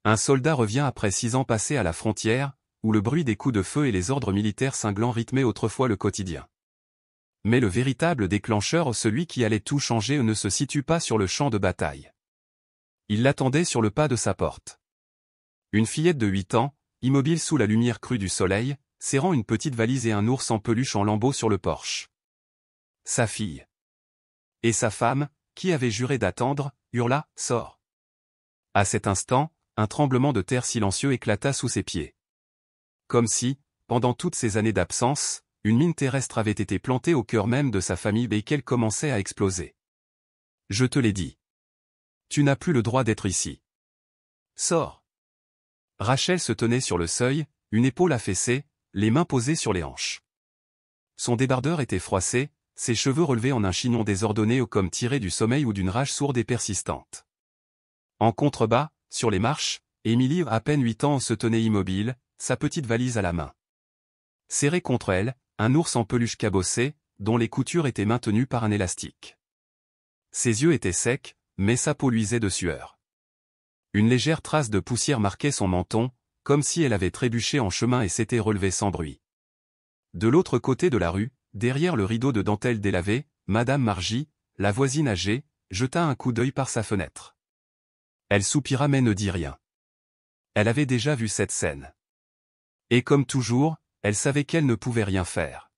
Un soldat revient après 6 ans passés à la frontière, où le bruit des coups de feu et les ordres militaires cinglants rythmaient autrefois le quotidien. Mais le véritable déclencheur, celui qui allait tout changer, ne se situe pas sur le champ de bataille. Il l'attendait sur le pas de sa porte. Une fillette de 8 ans, immobile sous la lumière crue du soleil, serrant une petite valise et un ours en peluche en lambeaux sur le porche. Sa fille. Et sa femme, qui avait juré d'attendre, hurla « Sors !» À cet instant, un tremblement de terre silencieux éclata sous ses pieds. Comme si, pendant toutes ces années d'absence, une mine terrestre avait été plantée au cœur même de sa famille et qu'elle commençait à exploser. « Je te l'ai dit. Tu n'as plus le droit d'être ici. Sors !» Rachel se tenait sur le seuil, une épaule affaissée, les mains posées sur les hanches. Son débardeur était froissé, ses cheveux relevés en un chignon désordonné comme tirés du sommeil ou d'une rage sourde et persistante. En contrebas, sur les marches, Émilie, à peine 8 ans, se tenait immobile, sa petite valise à la main. Serré contre elle, un ours en peluche cabossé, dont les coutures étaient maintenues par un élastique. Ses yeux étaient secs, mais sa peau luisait de sueur. Une légère trace de poussière marquait son menton, comme si elle avait trébuché en chemin et s'était relevée sans bruit. De l'autre côté de la rue, derrière le rideau de dentelle délavé, Madame Margy, la voisine âgée, jeta un coup d'œil par sa fenêtre. Elle soupira mais ne dit rien. Elle avait déjà vu cette scène. Et comme toujours, elle savait qu'elle ne pouvait rien faire.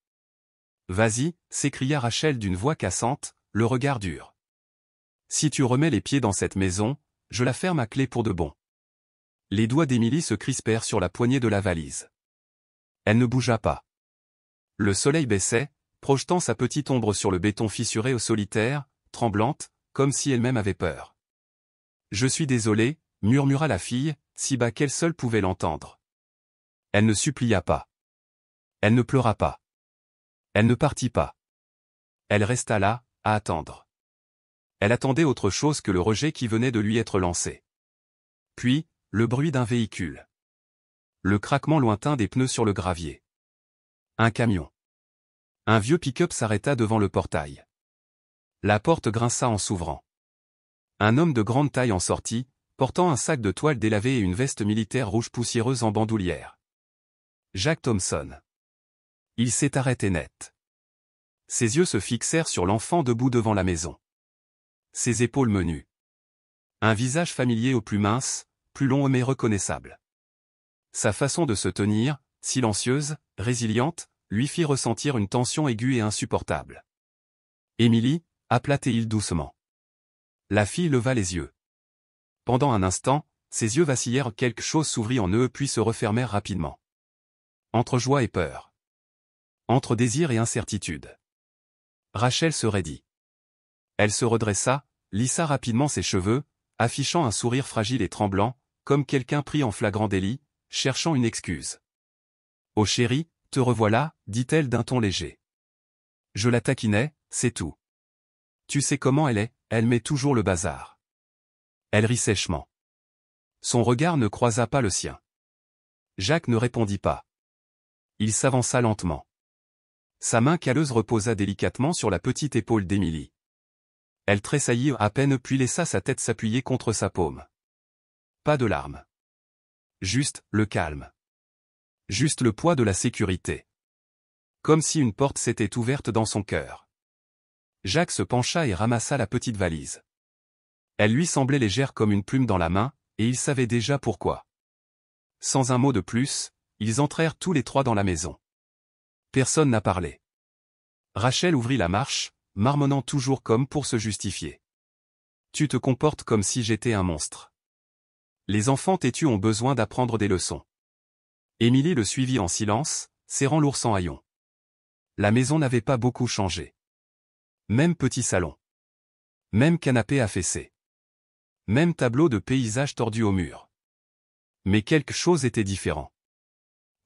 « Vas-y » s'écria Rachel d'une voix cassante, le regard dur. « Si tu remets les pieds dans cette maison, je la ferme à clé pour de bon. » Les doigts d'Émilie se crispèrent sur la poignée de la valise. Elle ne bougea pas. Le soleil baissait, projetant sa petite ombre sur le béton fissuré au solitaire, tremblante, comme si elle-même avait peur. « Je suis désolée » murmura la fille, si bas qu'elle seule pouvait l'entendre. Elle ne supplia pas. Elle ne pleura pas. Elle ne partit pas. Elle resta là, à attendre. Elle attendait autre chose que le rejet qui venait de lui être lancé. Puis, le bruit d'un véhicule. Le craquement lointain des pneus sur le gravier. Un camion. Un vieux pick-up s'arrêta devant le portail. La porte grinça en s'ouvrant. Un homme de grande taille en sortit, portant un sac de toile délavé et une veste militaire rouge poussiéreuse en bandoulière. Jack Thompson. Il s'est arrêté net. Ses yeux se fixèrent sur l'enfant debout devant la maison. Ses épaules menues. Un visage familier au plus mince, plus long mais reconnaissable. Sa façon de se tenir, silencieuse, résiliente, lui fit ressentir une tension aiguë et insupportable. « Émilie » appela-t-il doucement. La fille leva les yeux. Pendant un instant, ses yeux vacillèrent, quelque chose s'ouvrit en eux puis se refermèrent rapidement. Entre joie et peur. Entre désir et incertitude. Rachel se raidit. Elle se redressa, lissa rapidement ses cheveux, affichant un sourire fragile et tremblant, comme quelqu'un pris en flagrant délit, cherchant une excuse. « Oh chérie, te revoilà » dit-elle d'un ton léger. « Je la taquinais, c'est tout. Tu sais comment elle est, elle met toujours le bazar. » Elle rit sèchement. Son regard ne croisa pas le sien. Jacques ne répondit pas. Il s'avança lentement. Sa main calleuse reposa délicatement sur la petite épaule d'Émilie. Elle tressaillit à peine puis laissa sa tête s'appuyer contre sa paume. Pas de larmes. Juste le calme. Juste le poids de la sécurité. Comme si une porte s'était ouverte dans son cœur. Jacques se pencha et ramassa la petite valise. Elle lui semblait légère comme une plume dans la main, et il savait déjà pourquoi. Sans un mot de plus, ils entrèrent tous les trois dans la maison. Personne n'a parlé. Rachel ouvrit la marche, marmonnant toujours comme pour se justifier. « Tu te comportes comme si j'étais un monstre. Les enfants têtus ont besoin d'apprendre des leçons. » Émilie le suivit en silence, serrant l'ours en haillons. La maison n'avait pas beaucoup changé. Même petit salon. Même canapé affaissé. Même tableau de paysage tordu au mur. Mais quelque chose était différent.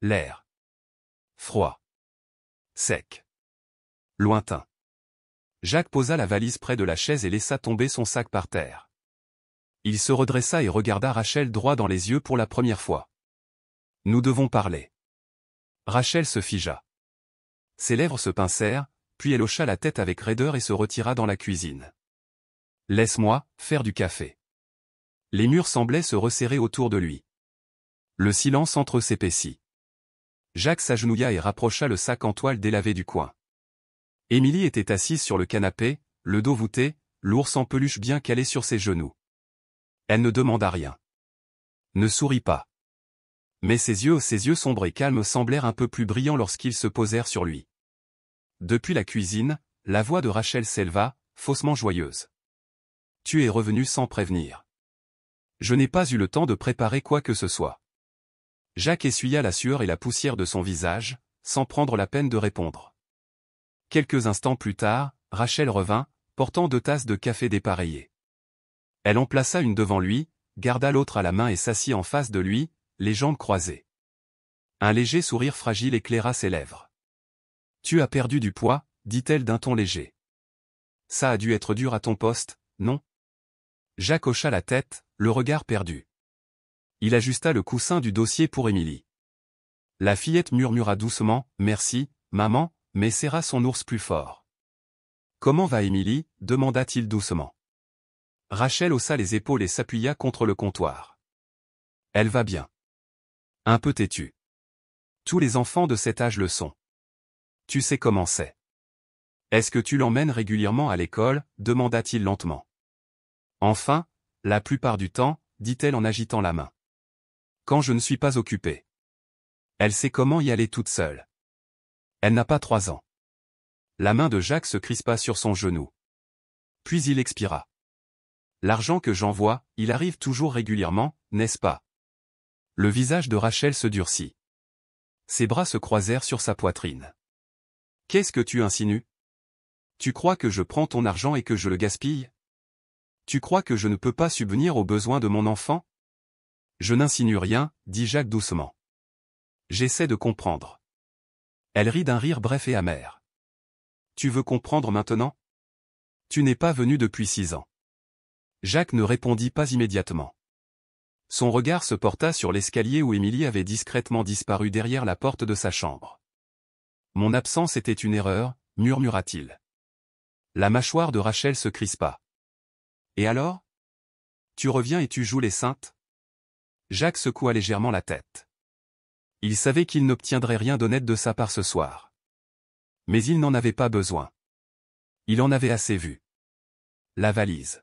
L'air. Froid. Sec. Lointain. Jacques posa la valise près de la chaise et laissa tomber son sac par terre. Il se redressa et regarda Rachel droit dans les yeux pour la première fois. « Nous devons parler. » Rachel se figea. Ses lèvres se pincèrent, puis elle hocha la tête avec raideur et se retira dans la cuisine. « Laisse-moi faire du café. » Les murs semblaient se resserrer autour de lui. Le silence entre s'épaissit. Jacques s'agenouilla et rapprocha le sac en toile délavé du coin. Émilie était assise sur le canapé, le dos voûté, l'ours en peluche bien calé sur ses genoux. Elle ne demanda rien. Ne sourit pas. Mais ses yeux sombres et calmes semblèrent un peu plus brillants lorsqu'ils se posèrent sur lui. Depuis la cuisine, la voix de Rachel s'éleva, faussement joyeuse. « Tu es revenu sans prévenir. Je n'ai pas eu le temps de préparer quoi que ce soit. » Jacques essuya la sueur et la poussière de son visage, sans prendre la peine de répondre. Quelques instants plus tard, Rachel revint, portant 2 tasses de café dépareillées. Elle en plaça une devant lui, garda l'autre à la main et s'assit en face de lui, les jambes croisées. Un léger sourire fragile éclaira ses lèvres. « Tu as perdu du poids, dit-elle d'un ton léger. Ça a dû être dur à ton poste, non ? » Jacques hocha la tête, le regard perdu. Il ajusta le coussin du dossier pour Émilie. La fillette murmura doucement « Merci, maman », mais serra son ours plus fort. « Comment va Émilie » demanda-t-il doucement. Rachel haussa les épaules et s'appuya contre le comptoir. « Elle va bien. Un peu têtue. Tous les enfants de cet âge le sont. Tu sais comment c'est. Est-ce que tu l'emmènes régulièrement à l'école » demanda-t-il lentement. Enfin, la plupart du temps, dit-elle en agitant la main. Quand je ne suis pas occupée. Elle sait comment y aller toute seule. Elle n'a pas 3 ans. La main de Jacques se crispa sur son genou. Puis il expira. L'argent que j'envoie, il arrive toujours régulièrement, n'est-ce pas? Le visage de Rachel se durcit. Ses bras se croisèrent sur sa poitrine. Qu'est-ce que tu insinues? Tu crois que je prends ton argent et que je le gaspille? Tu crois que je ne peux pas subvenir aux besoins de mon enfant? Je n'insinue rien, dit Jacques doucement. J'essaie de comprendre. Elle rit d'un rire bref et amer. Tu veux comprendre maintenant? Tu n'es pas venu depuis 6 ans. Jacques ne répondit pas immédiatement. Son regard se porta sur l'escalier où Émilie avait discrètement disparu derrière la porte de sa chambre. Mon absence était une erreur, murmura-t-il. La mâchoire de Rachel se crispa. Et alors? Tu reviens et tu joues les saintes? Jacques secoua légèrement la tête. Il savait qu'il n'obtiendrait rien d'honnête de sa part ce soir. Mais il n'en avait pas besoin. Il en avait assez vu. La valise.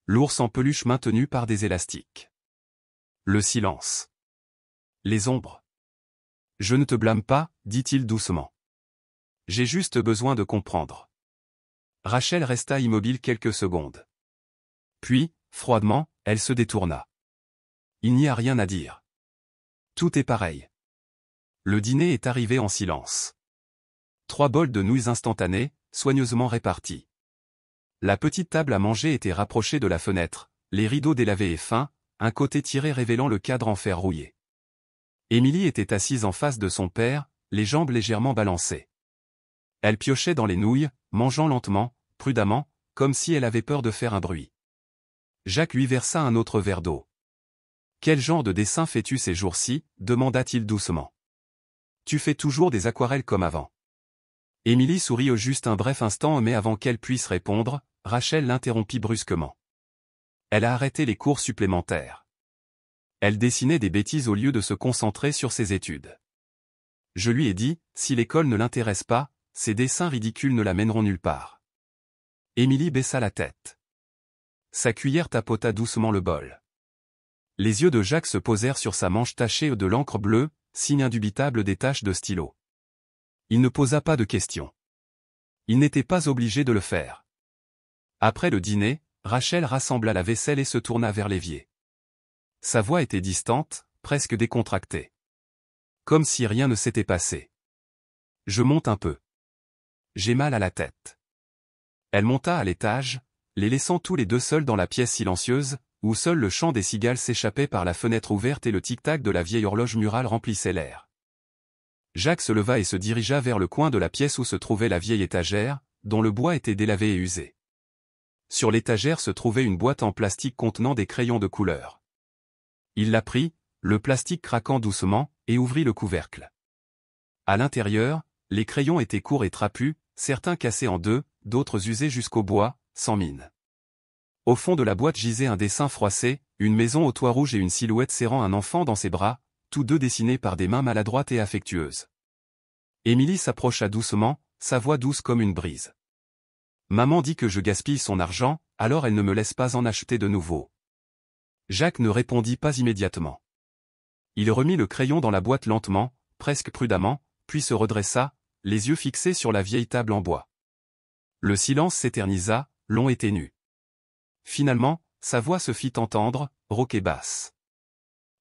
L'ours en peluche maintenu par des élastiques. Le silence. Les ombres. Je ne te blâme pas, dit-il doucement. J'ai juste besoin de comprendre. Rachel resta immobile quelques secondes. Puis, froidement, elle se détourna. Il n'y a rien à dire. Tout est pareil. Le dîner est arrivé en silence. 3 bols de nouilles instantanées, soigneusement répartis. La petite table à manger était rapprochée de la fenêtre, les rideaux délavés et fins, un côté tiré révélant le cadre en fer rouillé. Émilie était assise en face de son père, les jambes légèrement balancées. Elle piochait dans les nouilles, mangeant lentement, prudemment, comme si elle avait peur de faire un bruit. Jacques lui versa un autre verre d'eau. « Quel genre de dessin fais-tu ces jours-ci » demanda-t-il doucement. « Tu fais toujours des aquarelles comme avant. » Émilie sourit au juste un bref instant mais avant qu'elle puisse répondre, Rachel l'interrompit brusquement. Elle a arrêté les cours supplémentaires. Elle dessinait des bêtises au lieu de se concentrer sur ses études. Je lui ai dit, si l'école ne l'intéresse pas, ces dessins ridicules ne la mèneront nulle part. Émilie baissa la tête. Sa cuillère tapota doucement le bol. Les yeux de Jacques se posèrent sur sa manche tachée de l'encre bleue, signe indubitable des taches de stylo. Il ne posa pas de questions. Il n'était pas obligé de le faire. Après le dîner, Rachel rassembla la vaisselle et se tourna vers l'évier. Sa voix était distante, presque décontractée. Comme si rien ne s'était passé. Je monte un peu. J'ai mal à la tête. Elle monta à l'étage, les laissant tous les deux seuls dans la pièce silencieuse, où seul le chant des cigales s'échappait par la fenêtre ouverte et le tic-tac de la vieille horloge murale remplissait l'air. Jacques se leva et se dirigea vers le coin de la pièce où se trouvait la vieille étagère, dont le bois était délavé et usé. Sur l'étagère se trouvait une boîte en plastique contenant des crayons de couleur. Il la prit, le plastique craquant doucement, et ouvrit le couvercle. À l'intérieur, les crayons étaient courts et trapus, certains cassés en deux, d'autres usés jusqu'au bois, sans mine. Au fond de la boîte gisait un dessin froissé, une maison au toit rouge et une silhouette serrant un enfant dans ses bras, tous deux dessinés par des mains maladroites et affectueuses. Émilie s'approcha doucement, sa voix douce comme une brise. Maman dit que je gaspille son argent, alors elle ne me laisse pas en acheter de nouveau. Jacques ne répondit pas immédiatement. Il remit le crayon dans la boîte lentement, presque prudemment, puis se redressa, les yeux fixés sur la vieille table en bois. Le silence s'éternisa, long et ténu. Finalement, sa voix se fit entendre, rauque et basse.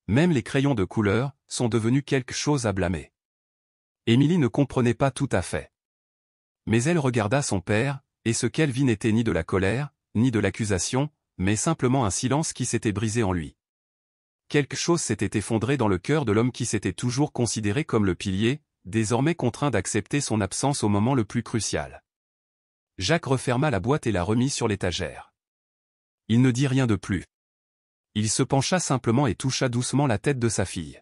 Même les crayons de couleur sont devenus quelque chose à blâmer. Émilie ne comprenait pas tout à fait. Mais elle regarda son père, et ce qu'elle vit n'était ni de la colère, ni de l'accusation, mais simplement un silence qui s'était brisé en lui. Quelque chose s'était effondré dans le cœur de l'homme qui s'était toujours considéré comme le pilier, désormais contraint d'accepter son absence au moment le plus crucial. Jacques referma la boîte et la remit sur l'étagère. Il ne dit rien de plus. Il se pencha simplement et toucha doucement la tête de sa fille.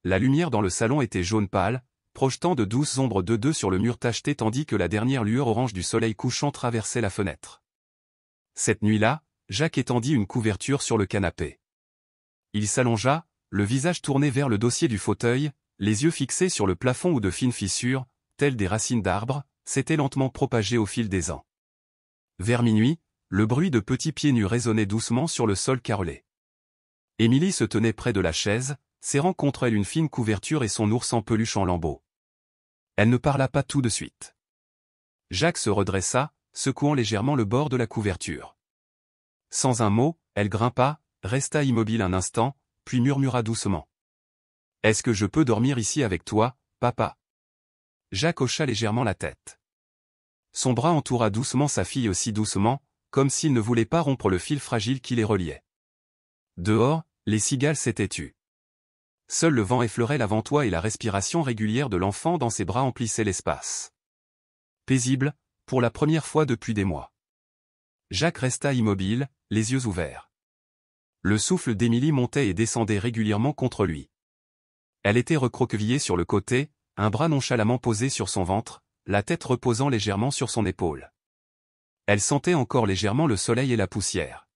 La lumière dans le salon était jaune pâle, projetant de douces ombres de deux sur le mur tacheté tandis que la dernière lueur orange du soleil couchant traversait la fenêtre. Cette nuit-là, Jacques étendit une couverture sur le canapé. Il s'allongea, le visage tourné vers le dossier du fauteuil, les yeux fixés sur le plafond où de fines fissures, telles des racines d'arbres, s'étaient lentement propagées au fil des ans. Vers minuit, le bruit de petits pieds nus résonnait doucement sur le sol carrelé. Émilie se tenait près de la chaise, serrant contre elle une fine couverture et son ours en peluche en lambeaux. Elle ne parla pas tout de suite. Jacques se redressa, secouant légèrement le bord de la couverture. Sans un mot, elle grimpa, resta immobile un instant, puis murmura doucement. « Est-ce que je peux dormir ici avec toi, papa ?» Jacques hocha légèrement la tête. Son bras entoura doucement sa fille aussi doucement, comme s'il ne voulait pas rompre le fil fragile qui les reliait. Dehors, les cigales s'étaient tues. Seul le vent effleurait l'avant-toit et la respiration régulière de l'enfant dans ses bras emplissait l'espace. Paisible, pour la première fois depuis des mois. Jacques resta immobile, les yeux ouverts. Le souffle d'Émilie montait et descendait régulièrement contre lui. Elle était recroquevillée sur le côté, un bras nonchalamment posé sur son ventre, la tête reposant légèrement sur son épaule. Elle sentait encore légèrement le soleil et la poussière.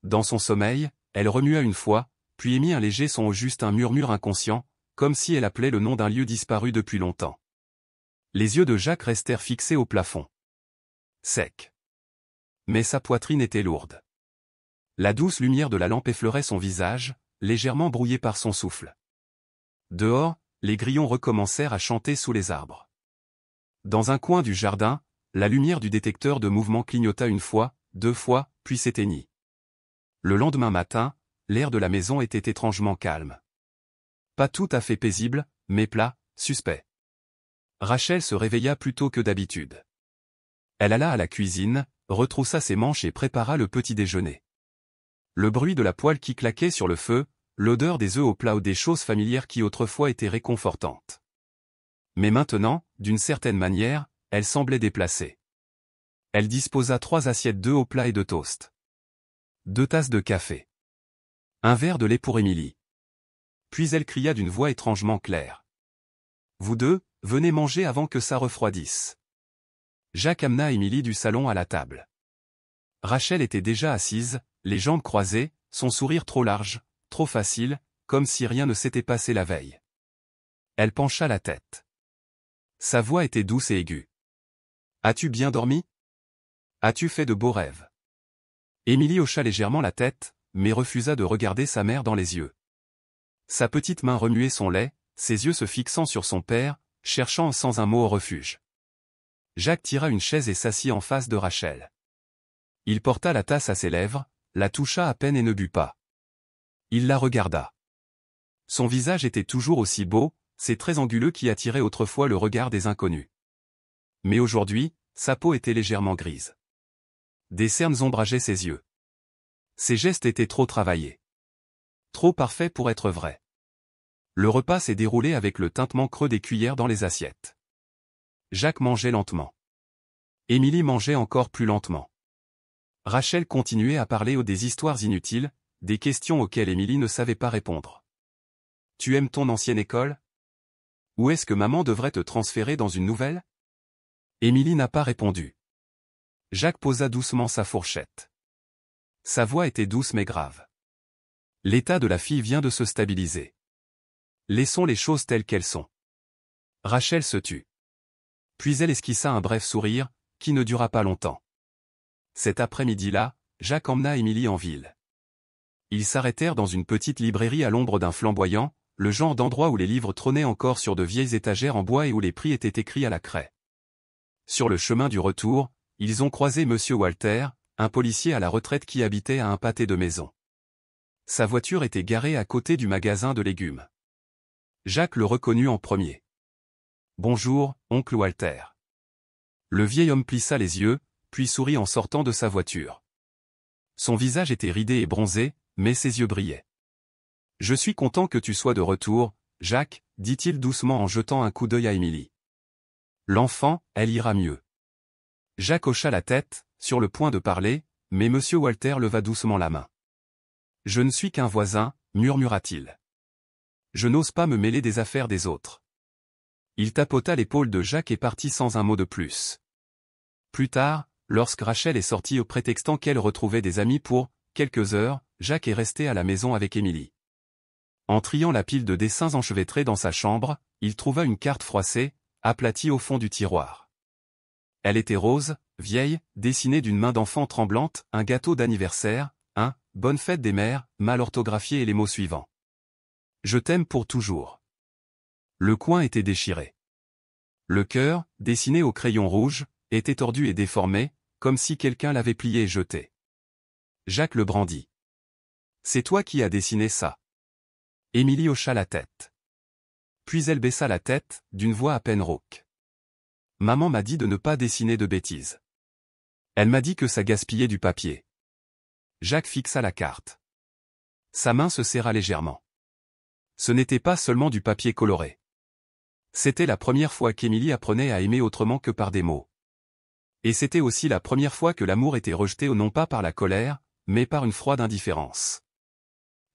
Dans son sommeil, elle remua une fois, puis émit un léger son au juste un murmure inconscient, comme si elle appelait le nom d'un lieu disparu depuis longtemps. Les yeux de Jacques restèrent fixés au plafond. Sec. Mais sa poitrine était lourde. La douce lumière de la lampe effleurait son visage, légèrement brouillé par son souffle. Dehors, les grillons recommencèrent à chanter sous les arbres. Dans un coin du jardin, la lumière du détecteur de mouvement clignota une fois, deux fois, puis s'éteignit. Le lendemain matin, l'air de la maison était étrangement calme. Pas tout à fait paisible, mais plat, suspect. Rachel se réveilla plus tôt que d'habitude. Elle alla à la cuisine, retroussa ses manches et prépara le petit déjeuner. Le bruit de la poêle qui claquait sur le feu, l'odeur des œufs au plat ou des choses familières qui autrefois étaient réconfortantes. Mais maintenant, d'une certaine manière, elle semblait déplacée. Elle disposa 3 assiettes d'œufs au plat et de toast. 2 tasses de café. Un verre de lait pour Émilie. Puis elle cria d'une voix étrangement claire. « Vous deux, venez manger avant que ça refroidisse. » Jacques amena Émilie du salon à la table. Rachel était déjà assise, les jambes croisées, son sourire trop large, trop facile, comme si rien ne s'était passé la veille. Elle pencha la tête. Sa voix était douce et aiguë. « As-tu bien dormi? As-tu fait de beaux rêves ?» Émilie hocha légèrement la tête, mais refusa de regarder sa mère dans les yeux. Sa petite main remuait son lait, ses yeux se fixant sur son père, cherchant sans un mot au refuge. Jacques tira une chaise et s'assit en face de Rachel. Il porta la tasse à ses lèvres, la toucha à peine et ne but pas. Il la regarda. Son visage était toujours aussi beau, ses traits anguleux qui attiraient autrefois le regard des inconnus. Mais aujourd'hui, sa peau était légèrement grise. Des cernes ombrageaient ses yeux. Ses gestes étaient trop travaillés. Trop parfaits pour être vrais. Le repas s'est déroulé avec le tintement creux des cuillères dans les assiettes. Jacques mangeait lentement. Émilie mangeait encore plus lentement. Rachel continuait à parler des histoires inutiles, des questions auxquelles Émilie ne savait pas répondre. « Tu aimes ton ancienne école? Ou est-ce que maman devrait te transférer dans une nouvelle ?» Émilie n'a pas répondu. Jacques posa doucement sa fourchette. Sa voix était douce mais grave. L'état de la fille vient de se stabiliser. Laissons les choses telles qu'elles sont. Rachel se tut. Puis elle esquissa un bref sourire, qui ne dura pas longtemps. Cet après-midi-là, Jacques emmena Émilie en ville. Ils s'arrêtèrent dans une petite librairie à l'ombre d'un flamboyant, le genre d'endroit où les livres trônaient encore sur de vieilles étagères en bois et où les prix étaient écrits à la craie. Sur le chemin du retour, ils ont croisé Monsieur Walter, un policier à la retraite qui habitait à un pâté de maison. Sa voiture était garée à côté du magasin de légumes. Jacques le reconnut en premier. « Bonjour, oncle Walter. » Le vieil homme plissa les yeux, puis sourit en sortant de sa voiture. Son visage était ridé et bronzé, mais ses yeux brillaient. « Je suis content que tu sois de retour, Jacques, dit-il doucement en jetant un coup d'œil à Émilie. L'enfant, elle ira mieux. Jacques hocha la tête, sur le point de parler, mais Monsieur Walter leva doucement la main. « Je ne suis qu'un voisin, murmura-t-il. Je n'ose pas me mêler des affaires des autres. » Il tapota l'épaule de Jacques et partit sans un mot de plus. Plus tard, lorsque Rachel est sortie au prétextant qu'elle retrouvait des amis pour quelques heures, Jacques est resté à la maison avec Émilie. En triant la pile de dessins enchevêtrés dans sa chambre, il trouva une carte froissée, aplatie au fond du tiroir. Elle était rose, vieille, dessinée d'une main d'enfant tremblante, un gâteau d'anniversaire, un « Bonne fête des mères » mal orthographié et les mots suivants. « Je t'aime pour toujours. » Le coin était déchiré. Le cœur, dessiné au crayon rouge, était tordu et déformé, comme si quelqu'un l'avait plié et jeté. Jacques le brandit. « C'est toi qui as dessiné ça. » Émilie hocha la tête. Puis elle baissa la tête, d'une voix à peine rauque. « Maman m'a dit de ne pas dessiner de bêtises. Elle m'a dit que ça gaspillait du papier. » Jacques fixa la carte. Sa main se serra légèrement. Ce n'était pas seulement du papier coloré. C'était la première fois qu'Émilie apprenait à aimer autrement que par des mots. Et c'était aussi la première fois que l'amour était rejeté non pas par la colère, mais par une froide indifférence.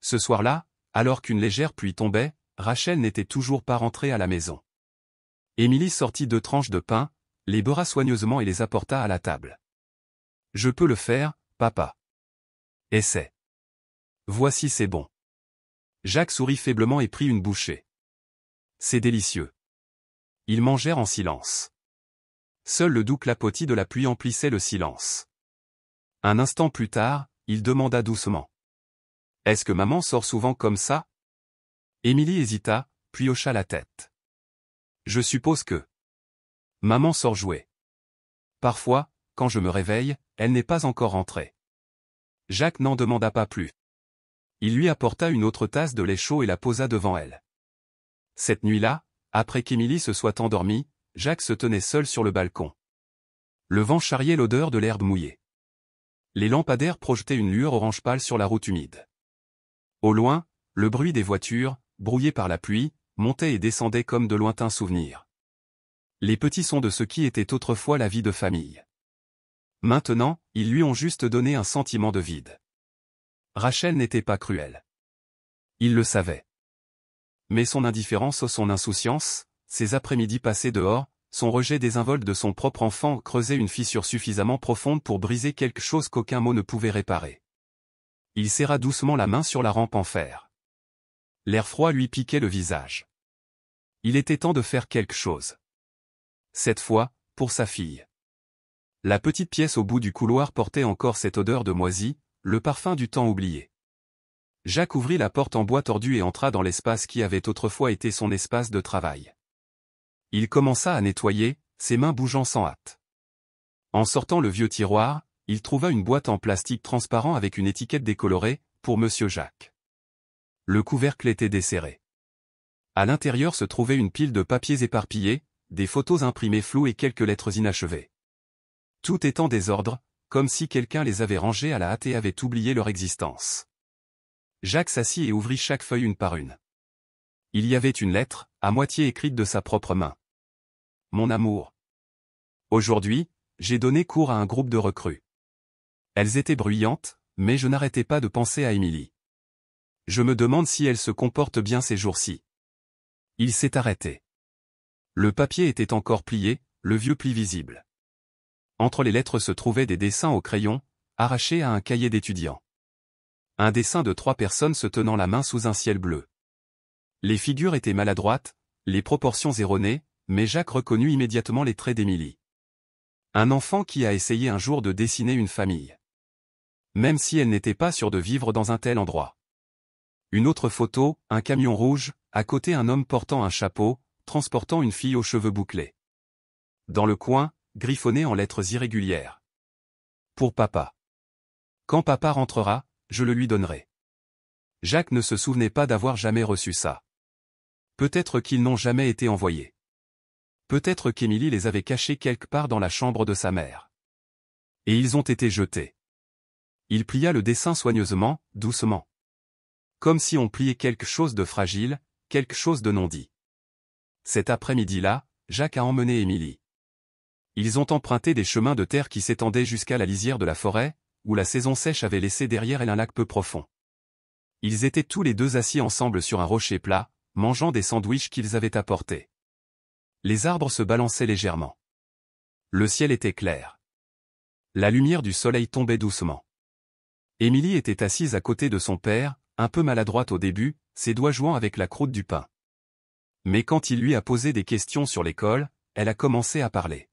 Ce soir-là, alors qu'une légère pluie tombait, Rachel n'était toujours pas rentrée à la maison. Émilie sortit 2 tranches de pain, les beurra soigneusement et les apporta à la table. « Je peux le faire, papa. » « Essaie. »« Voici c'est bon. » Jacques sourit faiblement et prit une bouchée. « C'est délicieux. » Ils mangèrent en silence. Seul le doux clapotis de la pluie emplissait le silence. Un instant plus tard, il demanda doucement. « Est-ce que maman sort souvent comme ça ?» Émilie hésita, puis hocha la tête. « Je suppose que... Maman sort jouer. Parfois, quand je me réveille, elle n'est pas encore rentrée. » Jacques n'en demanda pas plus. Il lui apporta une autre tasse de lait chaud et la posa devant elle. Cette nuit-là, après qu'Émilie se soit endormie, Jacques se tenait seul sur le balcon. Le vent charriait l'odeur de l'herbe mouillée. Les lampadaires projetaient une lueur orange pâle sur la route humide. Au loin, le bruit des voitures, brouillé par la pluie, montait et descendait comme de lointains souvenirs. Les petits sons de ce qui était autrefois la vie de famille. Maintenant, ils lui ont juste donné un sentiment de vide. Rachel n'était pas cruelle. Il le savait. Mais son indifférence ou son insouciance, ses après-midi passés dehors, son rejet désinvolte de son propre enfant creusaient une fissure suffisamment profonde pour briser quelque chose qu'aucun mot ne pouvait réparer. Il serra doucement la main sur la rampe en fer. L'air froid lui piquait le visage. Il était temps de faire quelque chose. Cette fois, pour sa fille. La petite pièce au bout du couloir portait encore cette odeur de moisi, le parfum du temps oublié. Jacques ouvrit la porte en bois tordu et entra dans l'espace qui avait autrefois été son espace de travail. Il commença à nettoyer, ses mains bougeant sans hâte. En sortant le vieux tiroir, il trouva une boîte en plastique transparent avec une étiquette décolorée, pour Monsieur Jacques. Le couvercle était desserré. À l'intérieur se trouvait une pile de papiers éparpillés, des photos imprimées floues et quelques lettres inachevées. Tout est en désordre, comme si quelqu'un les avait rangées à la hâte et avait oublié leur existence. Jacques s'assit et ouvrit chaque feuille une par une. Il y avait une lettre, à moitié écrite de sa propre main. « Mon amour. Aujourd'hui, j'ai donné cours à un groupe de recrues. Elles étaient bruyantes, mais je n'arrêtais pas de penser à Émilie. Je me demande si elle se comporte bien ces jours-ci. » Il s'est arrêté. Le papier était encore plié, le vieux pli visible. Entre les lettres se trouvaient des dessins au crayon, arraché à un cahier d'étudiant. Un dessin de 3 personnes se tenant la main sous un ciel bleu. Les figures étaient maladroites, les proportions erronées, mais Jacques reconnut immédiatement les traits d'Émilie. Un enfant qui a essayé un jour de dessiner une famille. Même si elle n'était pas sûre de vivre dans un tel endroit. Une autre photo, un camion rouge, à côté un homme portant un chapeau, transportant une fille aux cheveux bouclés. Dans le coin, griffonné en lettres irrégulières. Pour papa. Quand papa rentrera, je le lui donnerai. Jacques ne se souvenait pas d'avoir jamais reçu ça. Peut-être qu'ils n'ont jamais été envoyés. Peut-être qu'Émilie les avait cachés quelque part dans la chambre de sa mère. Et ils ont été jetés. Il plia le dessin soigneusement, doucement. Comme si on pliait quelque chose de fragile, quelque chose de non dit. Cet après-midi-là, Jacques a emmené Émilie. Ils ont emprunté des chemins de terre qui s'étendaient jusqu'à la lisière de la forêt, où la saison sèche avait laissé derrière elle un lac peu profond. Ils étaient tous les deux assis ensemble sur un rocher plat, mangeant des sandwichs qu'ils avaient apportés. Les arbres se balançaient légèrement. Le ciel était clair. La lumière du soleil tombait doucement. Émilie était assise à côté de son père, un peu maladroite au début, ses doigts jouant avec la croûte du pain. Mais quand il lui a posé des questions sur l'école, elle a commencé à parler.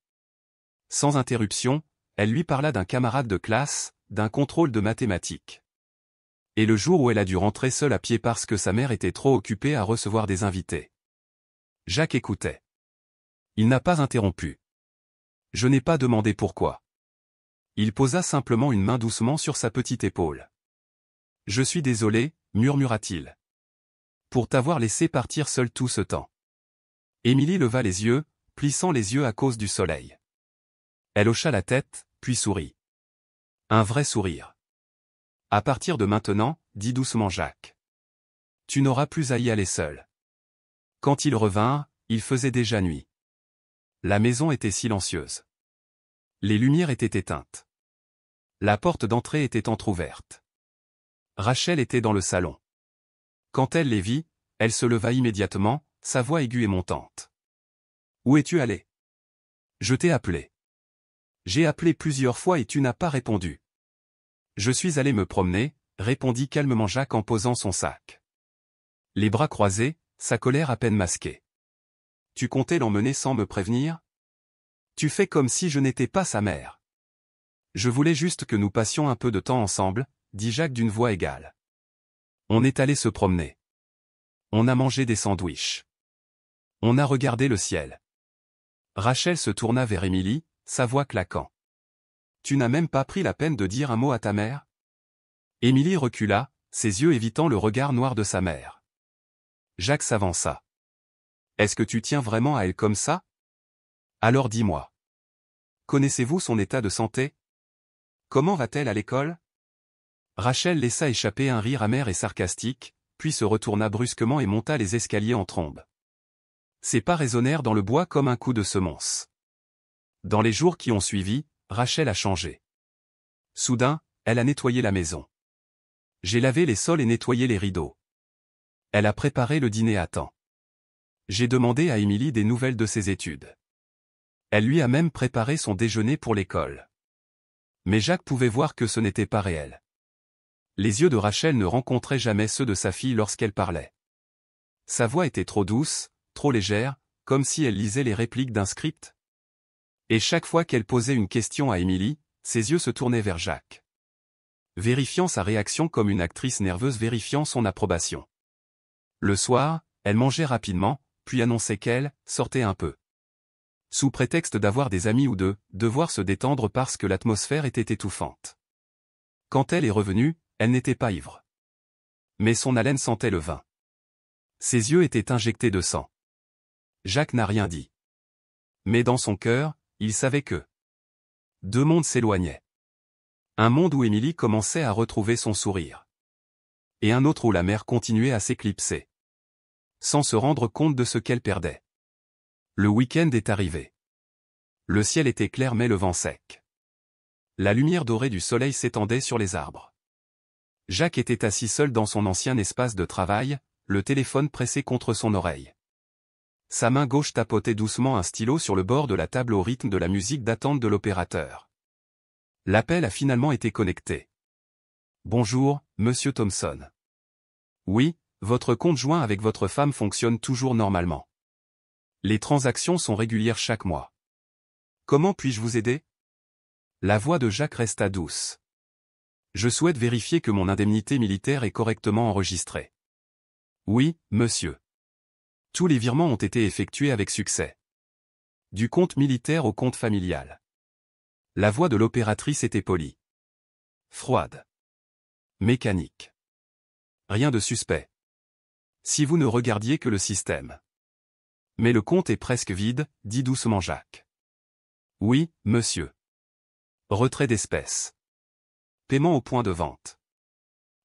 Sans interruption, elle lui parla d'un camarade de classe, d'un contrôle de mathématiques. Et le jour où elle a dû rentrer seule à pied parce que sa mère était trop occupée à recevoir des invités. Jacques écoutait. Il n'a pas interrompu. Je n'ai pas demandé pourquoi. Il posa simplement une main doucement sur sa petite épaule. Je suis désolé, murmura-t-il. Pour t'avoir laissé partir seule tout ce temps. Émilie leva les yeux, plissant les yeux à cause du soleil. Elle hocha la tête, puis sourit. Un vrai sourire. À partir de maintenant, dit doucement Jacques. Tu n'auras plus à y aller seul. Quand ils revinrent, il faisait déjà nuit. La maison était silencieuse. Les lumières étaient éteintes. La porte d'entrée était entr'ouverte. Rachel était dans le salon. Quand elle les vit, elle se leva immédiatement, sa voix aiguë et montante. Où es-tu allé? Je t'ai appelé. J'ai appelé plusieurs fois et tu n'as pas répondu. Je suis allé me promener, répondit calmement Jacques en posant son sac. Les bras croisés, sa colère à peine masquée. Tu comptais l'emmener sans me prévenir? Tu fais comme si je n'étais pas sa mère. Je voulais juste que nous passions un peu de temps ensemble, dit Jacques d'une voix égale. On est allé se promener. On a mangé des sandwichs. On a regardé le ciel. Rachel se tourna vers Émilie, sa voix claquant. Tu n'as même pas pris la peine de dire un mot à ta mère? Émilie recula, ses yeux évitant le regard noir de sa mère. Jacques s'avança. Est-ce que tu tiens vraiment à elle comme ça? Alors dis-moi. Connaissez-vous son état de santé? Comment va-t-elle à l'école? Rachel laissa échapper un rire amer et sarcastique, puis se retourna brusquement et monta les escaliers en trombe. Ses pas résonnèrent dans le bois comme un coup de semonce. Dans les jours qui ont suivi, Rachel a changé. Soudain, elle a nettoyé la maison. J'ai lavé les sols et nettoyé les rideaux. Elle a préparé le dîner à temps. J'ai demandé à Émilie des nouvelles de ses études. Elle lui a même préparé son déjeuner pour l'école. Mais Jacques pouvait voir que ce n'était pas réel. Les yeux de Rachel ne rencontraient jamais ceux de sa fille lorsqu'elle parlait. Sa voix était trop douce, trop légère, comme si elle lisait les répliques d'un script. Et chaque fois qu'elle posait une question à Émilie, ses yeux se tournaient vers Jacques. Vérifiant sa réaction comme une actrice nerveuse vérifiant son approbation. Le soir, elle mangeait rapidement, puis annonçait qu'elle sortait un peu. Sous prétexte d'avoir des amis ou de devoir se détendre parce que l'atmosphère était étouffante. Quand elle est revenue, elle n'était pas ivre. Mais son haleine sentait le vin. Ses yeux étaient injectés de sang. Jacques n'a rien dit. Mais dans son cœur, il savait que deux mondes s'éloignaient. Un monde où Émilie commençait à retrouver son sourire. Et un autre où la mère continuait à s'éclipser. Sans se rendre compte de ce qu'elle perdait. Le week-end est arrivé. Le ciel était clair mais le vent sec. La lumière dorée du soleil s'étendait sur les arbres. Jacques était assis seul dans son ancien espace de travail, le téléphone pressé contre son oreille. Sa main gauche tapotait doucement un stylo sur le bord de la table au rythme de la musique d'attente de l'opérateur. L'appel a finalement été connecté. Bonjour, monsieur Thompson. Oui, votre compte joint avec votre femme fonctionne toujours normalement. Les transactions sont régulières chaque mois. Comment puis-je vous aider? La voix de Jacques resta douce. Je souhaite vérifier que mon indemnité militaire est correctement enregistrée. Oui, monsieur. Tous les virements ont été effectués avec succès. Du compte militaire au compte familial. La voix de l'opératrice était polie. Froide. Mécanique. Rien de suspect. Si vous ne regardiez que le système. Mais le compte est presque vide, dit doucement Jacques. Oui, monsieur. Retrait d'espèces. Paiement au point de vente.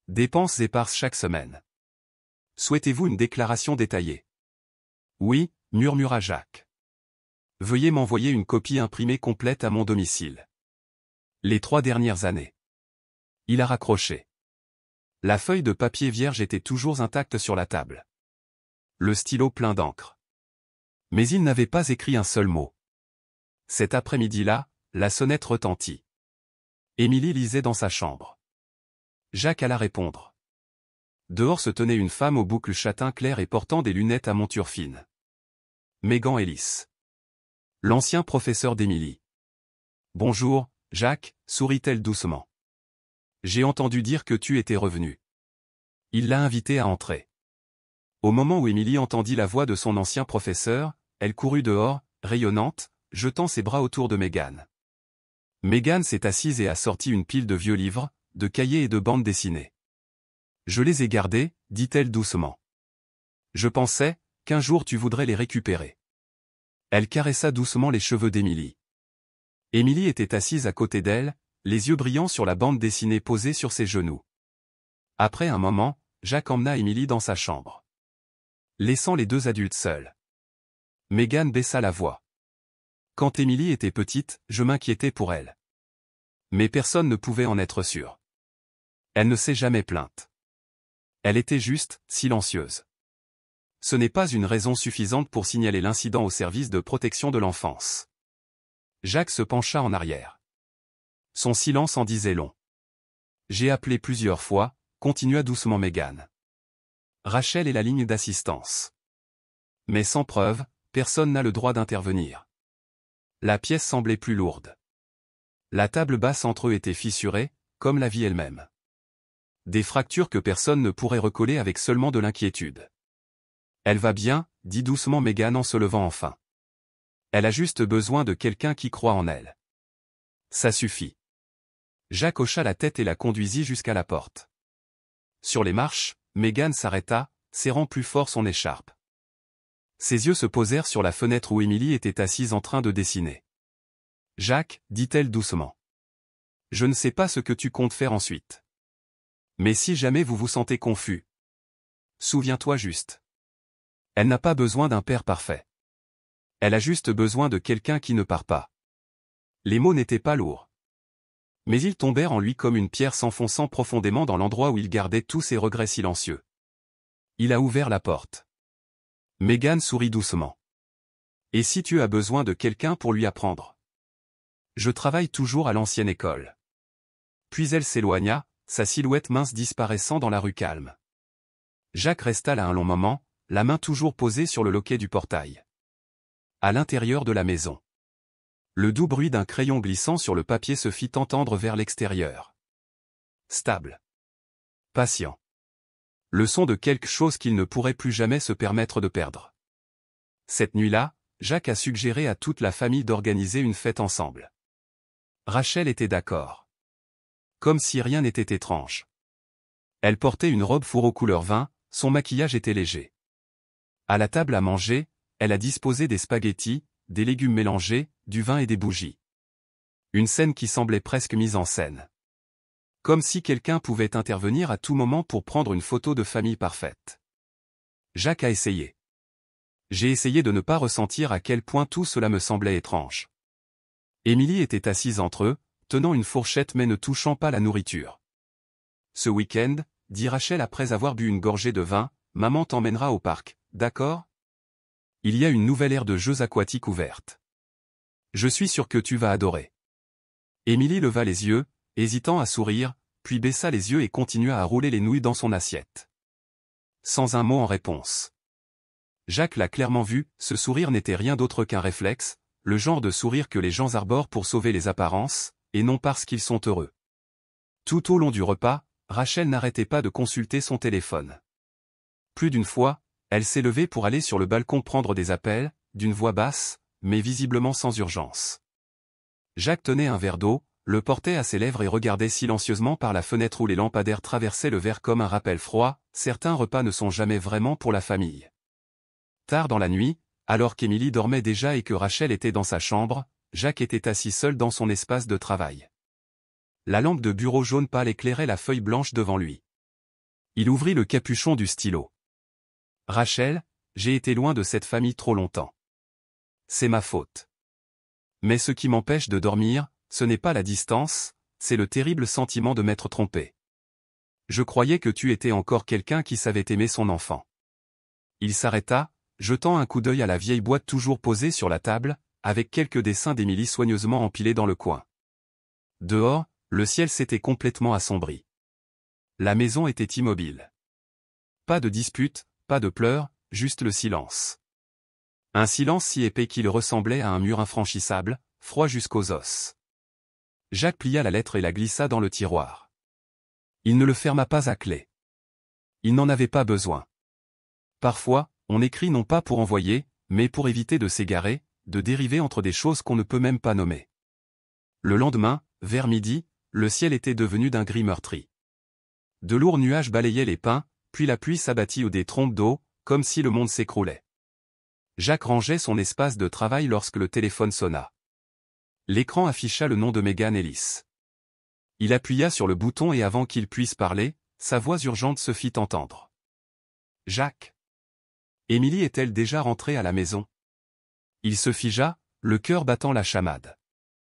Dépenses éparses chaque semaine. Souhaitez-vous une déclaration détaillée? Oui, murmura Jacques. Veuillez m'envoyer une copie imprimée complète à mon domicile. Les 3 dernières années. Il a raccroché. La feuille de papier vierge était toujours intacte sur la table. Le stylo plein d'encre. Mais il n'avait pas écrit un seul mot. Cet après-midi-là, la sonnette retentit. Émilie lisait dans sa chambre. Jacques alla répondre. Dehors se tenait une femme aux boucles châtain clair et portant des lunettes à monture fine. Megan Ellis. L'ancien professeur d'Émilie. Bonjour, Jacques, sourit-elle doucement. J'ai entendu dire que tu étais revenu. Il l'a invitée à entrer. Au moment où Émilie entendit la voix de son ancien professeur, elle courut dehors, rayonnante, jetant ses bras autour de Megan. Megan s'est assise et a sorti une pile de vieux livres, de cahiers et de bandes dessinées. Je les ai gardés, dit-elle doucement. Je pensais qu'un jour tu voudrais les récupérer. Elle caressa doucement les cheveux d'Émilie. Émilie était assise à côté d'elle, les yeux brillants sur la bande dessinée posée sur ses genoux. Après un moment, Jacques emmena Émilie dans sa chambre. Laissant les 2 adultes seuls. Megan baissa la voix. Quand Émilie était petite, je m'inquiétais pour elle. Mais personne ne pouvait en être sûr. Elle ne s'est jamais plainte. Elle était juste, silencieuse. Ce n'est pas une raison suffisante pour signaler l'incident au service de protection de l'enfance. Jacques se pencha en arrière. Son silence en disait long. J'ai appelé plusieurs fois, continua doucement Megan. Rachel est la ligne d'assistance. Mais sans preuve, personne n'a le droit d'intervenir. La pièce semblait plus lourde. La table basse entre eux était fissurée, comme la vie elle-même. Des fractures que personne ne pourrait recoller avec seulement de l'inquiétude. Elle va bien, dit doucement Megan en se levant enfin. Elle a juste besoin de quelqu'un qui croit en elle. Ça suffit. Jacques hocha la tête et la conduisit jusqu'à la porte. Sur les marches, Megan s'arrêta, serrant plus fort son écharpe. Ses yeux se posèrent sur la fenêtre où Émilie était assise en train de dessiner. Jacques, dit-elle doucement. Je ne sais pas ce que tu comptes faire ensuite. Mais si jamais vous vous sentez confus. Souviens-toi juste. Elle n'a pas besoin d'un père parfait. Elle a juste besoin de quelqu'un qui ne part pas. Les mots n'étaient pas lourds. Mais ils tombèrent en lui comme une pierre s'enfonçant profondément dans l'endroit où il gardait tous ses regrets silencieux. Il a ouvert la porte. Megan sourit doucement. Et si tu as besoin de quelqu'un pour lui apprendre? Je travaille toujours à l'ancienne école. Puis elle s'éloigna, sa silhouette mince disparaissant dans la rue calme. Jacques resta là un long moment, la main toujours posée sur le loquet du portail. À l'intérieur de la maison. Le doux bruit d'un crayon glissant sur le papier se fit entendre vers l'extérieur. Stable. Patient. Le son de quelque chose qu'il ne pourrait plus jamais se permettre de perdre. Cette nuit-là, Jacques a suggéré à toute la famille d'organiser une fête ensemble. Rachel était d'accord. Comme si rien n'était étrange. Elle portait une robe fourreau couleur vin, son maquillage était léger. À la table à manger, elle a disposé des spaghettis, des légumes mélangés, du vin et des bougies. Une scène qui semblait presque mise en scène. Comme si quelqu'un pouvait intervenir à tout moment pour prendre une photo de famille parfaite. Jacques a essayé. J'ai essayé de ne pas ressentir à quel point tout cela me semblait étrange. Émilie était assise entre eux, tenant une fourchette mais ne touchant pas la nourriture. Ce week-end, dit Rachel après avoir bu une gorgée de vin, maman t'emmènera au parc, d'accord? Il y a une nouvelle aire de jeux aquatiques ouverte. Je suis sûr que tu vas adorer. Émilie leva les yeux, hésitant à sourire, puis baissa les yeux et continua à rouler les nouilles dans son assiette. Sans un mot en réponse. Jacques l'a clairement vu, ce sourire n'était rien d'autre qu'un réflexe, le genre de sourire que les gens arborent pour sauver les apparences, et non parce qu'ils sont heureux. Tout au long du repas, Rachel n'arrêtait pas de consulter son téléphone. Plus d'une fois, elle s'est levée pour aller sur le balcon prendre des appels, d'une voix basse, mais visiblement sans urgence. Jacques tenait un verre d'eau, le portait à ses lèvres et regardait silencieusement par la fenêtre où les lampadaires traversaient le verre comme un rappel froid, certains repas ne sont jamais vraiment pour la famille. Tard dans la nuit, alors qu'Émilie dormait déjà et que Rachel était dans sa chambre, Jacques était assis seul dans son espace de travail. La lampe de bureau jaune pâle éclairait la feuille blanche devant lui. Il ouvrit le capuchon du stylo. « Rachel, j'ai été loin de cette famille trop longtemps. C'est ma faute. Mais ce qui m'empêche de dormir, ce n'est pas la distance, c'est le terrible sentiment de m'être trompé. Je croyais que tu étais encore quelqu'un qui savait aimer son enfant. » Il s'arrêta, jetant un coup d'œil à la vieille boîte toujours posée sur la table, avec quelques dessins d'Émilie soigneusement empilés dans le coin. Dehors, le ciel s'était complètement assombri. La maison était immobile. Pas de dispute, pas de pleurs, juste le silence. Un silence si épais qu'il ressemblait à un mur infranchissable, froid jusqu'aux os. Jacques plia la lettre et la glissa dans le tiroir. Il ne le ferma pas à clé. Il n'en avait pas besoin. Parfois, on écrit non pas pour envoyer, mais pour éviter de s'égarer, de dériver entre des choses qu'on ne peut même pas nommer. Le lendemain, vers midi, le ciel était devenu d'un gris meurtri. De lourds nuages balayaient les pins, puis la pluie s'abattit aux des trompes d'eau, comme si le monde s'écroulait. Jacques rangeait son espace de travail lorsque le téléphone sonna. L'écran afficha le nom de Megan Ellis. Il appuya sur le bouton et avant qu'il puisse parler, sa voix urgente se fit entendre. « Jacques. Émilie est-elle déjà rentrée à la maison ?» Il se figea, le cœur battant la chamade.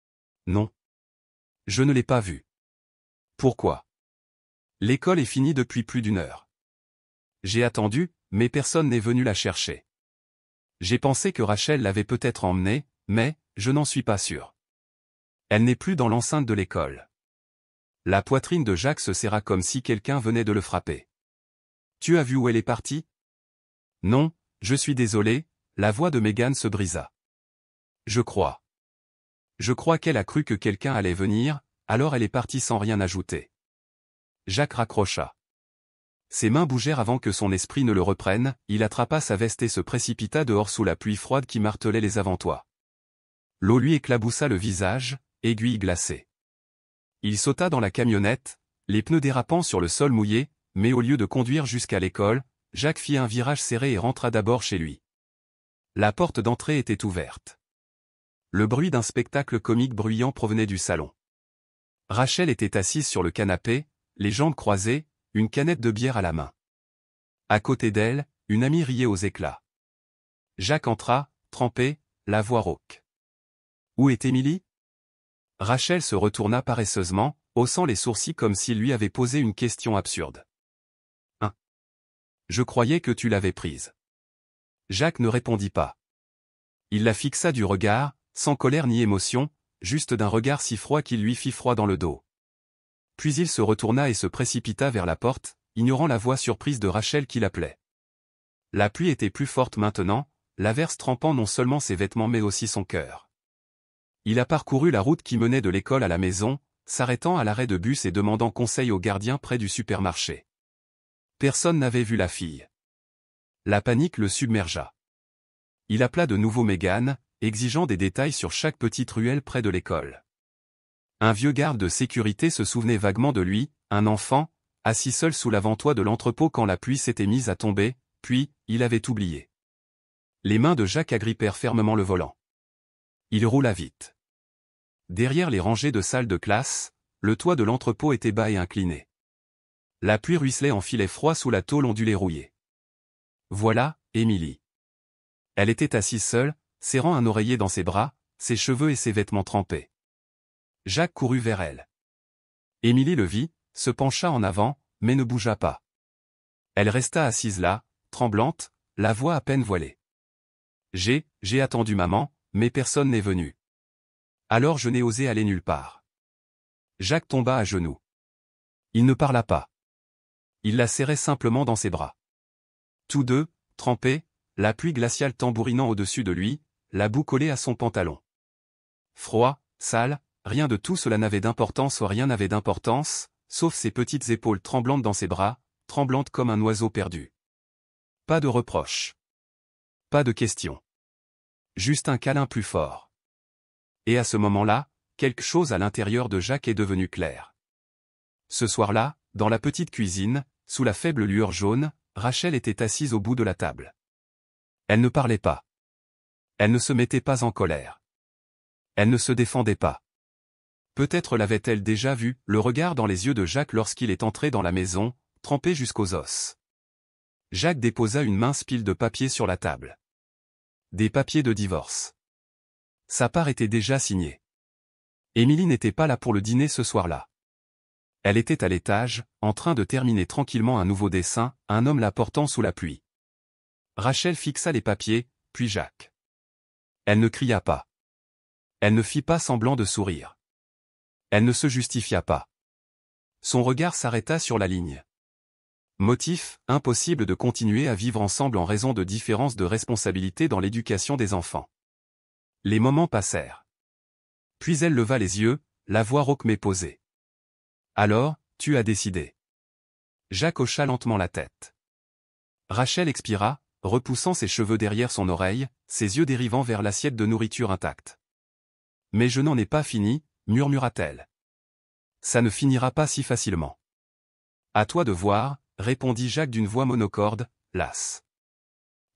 « Non. Je ne l'ai pas vue. »« Pourquoi ? » ?»« L'école est finie depuis plus d'1 heure. J'ai attendu, mais personne n'est venu la chercher. J'ai pensé que Rachel l'avait peut-être emmenée, mais, je n'en suis pas sûr. Elle n'est plus dans l'enceinte de l'école. » La poitrine de Jacques se serra comme si quelqu'un venait de le frapper. « Tu as vu où elle est partie ? » ?»« Non, je suis désolé, la voix de Megan se brisa. « Je crois. Je crois qu'elle a cru que quelqu'un allait venir, alors elle est partie sans rien ajouter. » Jacques raccrocha. Ses mains bougèrent avant que son esprit ne le reprenne, il attrapa sa veste et se précipita dehors sous la pluie froide qui martelait les avant-toits. L'eau lui éclaboussa le visage, aiguille glacée. Il sauta dans la camionnette, les pneus dérapant sur le sol mouillé, mais au lieu de conduire jusqu'à l'école, Jacques fit un virage serré et rentra d'abord chez lui. La porte d'entrée était ouverte. Le bruit d'un spectacle comique bruyant provenait du salon. Rachel était assise sur le canapé, les jambes croisées, une canette de bière à la main. À côté d'elle, une amie riait aux éclats. Jacques entra, trempé, la voix rauque. « Où est Émilie ?» Rachel se retourna paresseusement, haussant les sourcils comme s'il lui avait posé une question absurde. « Hein ? Je croyais que tu l'avais prise. » Jacques ne répondit pas. Il la fixa du regard, sans colère ni émotion, juste d'un regard si froid qu'il lui fit froid dans le dos. Puis il se retourna et se précipita vers la porte, ignorant la voix surprise de Rachel qui l'appelait. La pluie était plus forte maintenant, l'averse trempant non seulement ses vêtements mais aussi son cœur. Il a parcouru la route qui menait de l'école à la maison, s'arrêtant à l'arrêt de bus et demandant conseil au gardien près du supermarché. Personne n'avait vu la fille. La panique le submergea. Il appela de nouveau Megan, exigeant des détails sur chaque petite ruelle près de l'école. Un vieux garde de sécurité se souvenait vaguement de lui, un enfant, assis seul sous l'avant-toit de l'entrepôt quand la pluie s'était mise à tomber, puis, il avait oublié. Les mains de Jacques agrippèrent fermement le volant. Il roula vite. Derrière les rangées de salles de classe, le toit de l'entrepôt était bas et incliné. La pluie ruisselait en filets froids sous la tôle ondulée rouillée. Voilà, Émilie. Elle était assise seule, serrant un oreiller dans ses bras, ses cheveux et ses vêtements trempés. Jacques courut vers elle. Émilie le vit, se pencha en avant, mais ne bougea pas. Elle resta assise là, tremblante, la voix à peine voilée. J'ai attendu maman, mais personne n'est venu. Alors je n'ai osé aller nulle part. Jacques tomba à genoux. Il ne parla pas. Il la serrait simplement dans ses bras. Tous deux, trempés, la pluie glaciale tambourinant au-dessus de lui, la boue collée à son pantalon. Froid, sale, rien de tout cela n'avait d'importance ou rien n'avait d'importance, sauf ses petites épaules tremblantes dans ses bras, tremblantes comme un oiseau perdu. Pas de reproches. Pas de questions. Juste un câlin plus fort. Et à ce moment-là, quelque chose à l'intérieur de Jacques est devenu clair. Ce soir-là, dans la petite cuisine, sous la faible lueur jaune, Rachel était assise au bout de la table. Elle ne parlait pas. Elle ne se mettait pas en colère. Elle ne se défendait pas. Peut-être l'avait-elle déjà vu, le regard dans les yeux de Jacques lorsqu'il est entré dans la maison, trempé jusqu'aux os. Jacques déposa une mince pile de papiers sur la table. Des papiers de divorce. Sa part était déjà signée. Émilie n'était pas là pour le dîner ce soir-là. Elle était à l'étage, en train de terminer tranquillement un nouveau dessin, un homme la portant sous la pluie. Rachel fixa les papiers, puis Jacques. Elle ne cria pas. Elle ne fit pas semblant de sourire. Elle ne se justifia pas. Son regard s'arrêta sur la ligne. Motif, impossible de continuer à vivre ensemble en raison de différences de responsabilité dans l'éducation des enfants. Les moments passèrent. Puis elle leva les yeux, la voix rauque mais posée. Alors, tu as décidé. Jacques hocha lentement la tête. Rachel expira, repoussant ses cheveux derrière son oreille, ses yeux dérivant vers l'assiette de nourriture intacte. Mais je n'en ai pas fini, murmura-t-elle. Ça ne finira pas si facilement. À toi de voir, répondit Jacques d'une voix monocorde, lasse.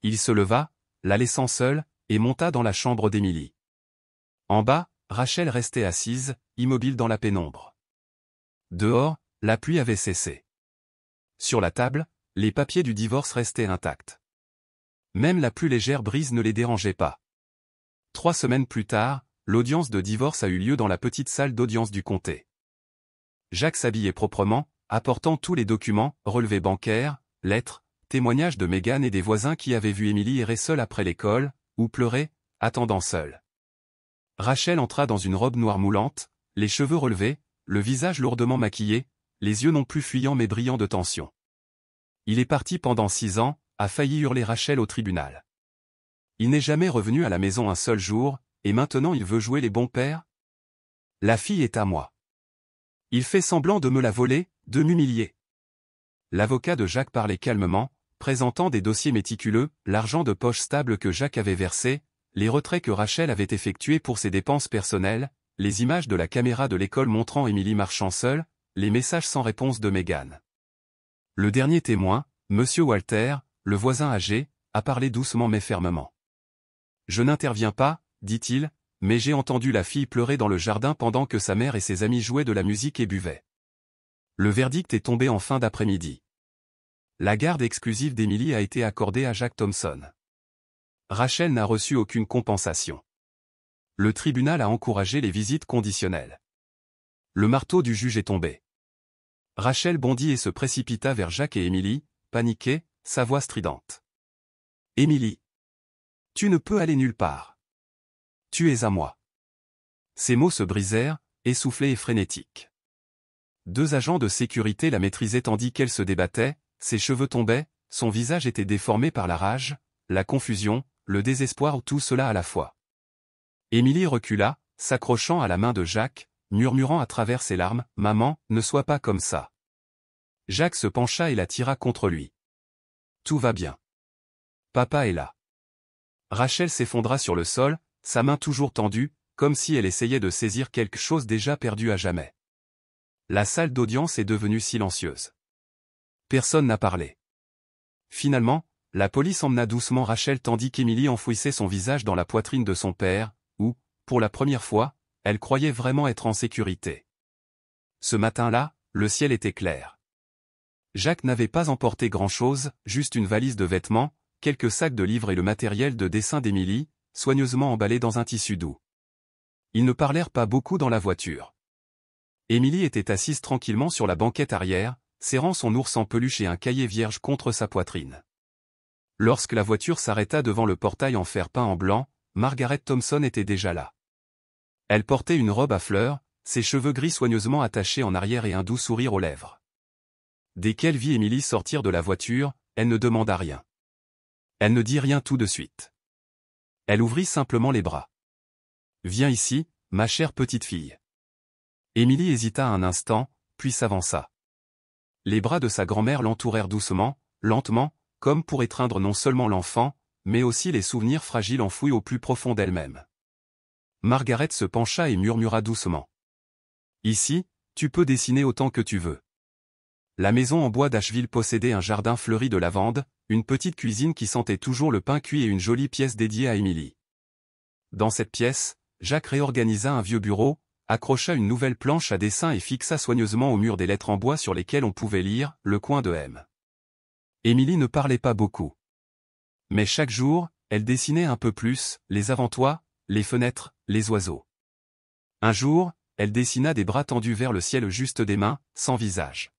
Il se leva, la laissant seule, et monta dans la chambre d'Émilie. En bas, Rachel restait assise, immobile dans la pénombre. Dehors, la pluie avait cessé. Sur la table, les papiers du divorce restaient intacts. Même la plus légère brise ne les dérangeait pas. 3 semaines plus tard, l'audience de divorce a eu lieu dans la petite salle d'audience du comté. Jacques s'habillait proprement, apportant tous les documents, relevés bancaires, lettres, témoignages de Mégane et des voisins qui avaient vu Émilie errer seule après l'école, ou pleurer, attendant seule. Rachel entra dans une robe noire moulante, les cheveux relevés, le visage lourdement maquillé, les yeux non plus fuyants mais brillants de tension. Il est parti pendant 6 ans, a failli hurler Rachel au tribunal. Il n'est jamais revenu à la maison un seul jour, et maintenant il veut jouer les bons pères? La fille est à moi. Il fait semblant de me la voler, de m'humilier. L'avocat de Jacques parlait calmement, présentant des dossiers méticuleux, l'argent de poche stable que Jacques avait versé, les retraits que Rachel avait effectués pour ses dépenses personnelles, les images de la caméra de l'école montrant Émilie marchant seule, les messages sans réponse de Mégane. Le dernier témoin, Monsieur Walter, le voisin âgé, a parlé doucement mais fermement. Je n'interviens pas, dit-il, mais j'ai entendu la fille pleurer dans le jardin pendant que sa mère et ses amis jouaient de la musique et buvaient. Le verdict est tombé en fin d'après-midi. La garde exclusive d'Émilie a été accordée à Jacques Thompson. Rachel n'a reçu aucune compensation. Le tribunal a encouragé les visites conditionnelles. Le marteau du juge est tombé. Rachel bondit et se précipita vers Jacques et Émilie, paniquée, sa voix stridente. Émilie. Tu ne peux aller nulle part. Tu es à moi. Ses mots se brisèrent, essoufflés et frénétiques. 2 agents de sécurité la maîtrisaient tandis qu'elle se débattait, ses cheveux tombaient, son visage était déformé par la rage, la confusion, le désespoir, tout cela à la fois. Émilie recula, s'accrochant à la main de Jacques, murmurant à travers ses larmes, « Maman, ne sois pas comme ça. » Jacques se pencha et la tira contre lui. « Tout va bien. Papa est là. » Rachel s'effondra sur le sol, sa main toujours tendue, comme si elle essayait de saisir quelque chose déjà perdu à jamais. La salle d'audience est devenue silencieuse. Personne n'a parlé. Finalement, la police emmena doucement Rachel tandis qu'Émilie enfouissait son visage dans la poitrine de son père, où, pour la première fois, elle croyait vraiment être en sécurité. Ce matin-là, le ciel était clair. Jacques n'avait pas emporté grand-chose, juste une valise de vêtements, quelques sacs de livres et le matériel de dessin d'Émilie, soigneusement emballé dans un tissu doux. Ils ne parlèrent pas beaucoup dans la voiture. Émilie était assise tranquillement sur la banquette arrière, serrant son ours en peluche et un cahier vierge contre sa poitrine. Lorsque la voiture s'arrêta devant le portail en fer peint en blanc, Margaret Thompson était déjà là. Elle portait une robe à fleurs, ses cheveux gris soigneusement attachés en arrière et un doux sourire aux lèvres. Dès qu'elle vit Émilie sortir de la voiture, elle ne demanda rien. Elle ne dit rien tout de suite. Elle ouvrit simplement les bras. « Viens ici, ma chère petite fille. » Émilie hésita un instant, puis s'avança. Les bras de sa grand-mère l'entourèrent doucement, lentement, comme pour étreindre non seulement l'enfant, mais aussi les souvenirs fragiles enfouis au plus profond d'elle-même. Margaret se pencha et murmura doucement. « Ici, tu peux dessiner autant que tu veux. » La maison en bois d'Asheville possédait un jardin fleuri de lavande, une petite cuisine qui sentait toujours le pain cuit et une jolie pièce dédiée à Émilie. Dans cette pièce, Jacques réorganisa un vieux bureau, accrocha une nouvelle planche à dessin et fixa soigneusement au mur des lettres en bois sur lesquelles on pouvait lire « Le coin de M ». Émilie ne parlait pas beaucoup. Mais chaque jour, elle dessinait un peu plus, les avant-toits, les fenêtres, les oiseaux. Un jour, elle dessina des bras tendus vers le ciel juste des mains, sans visage.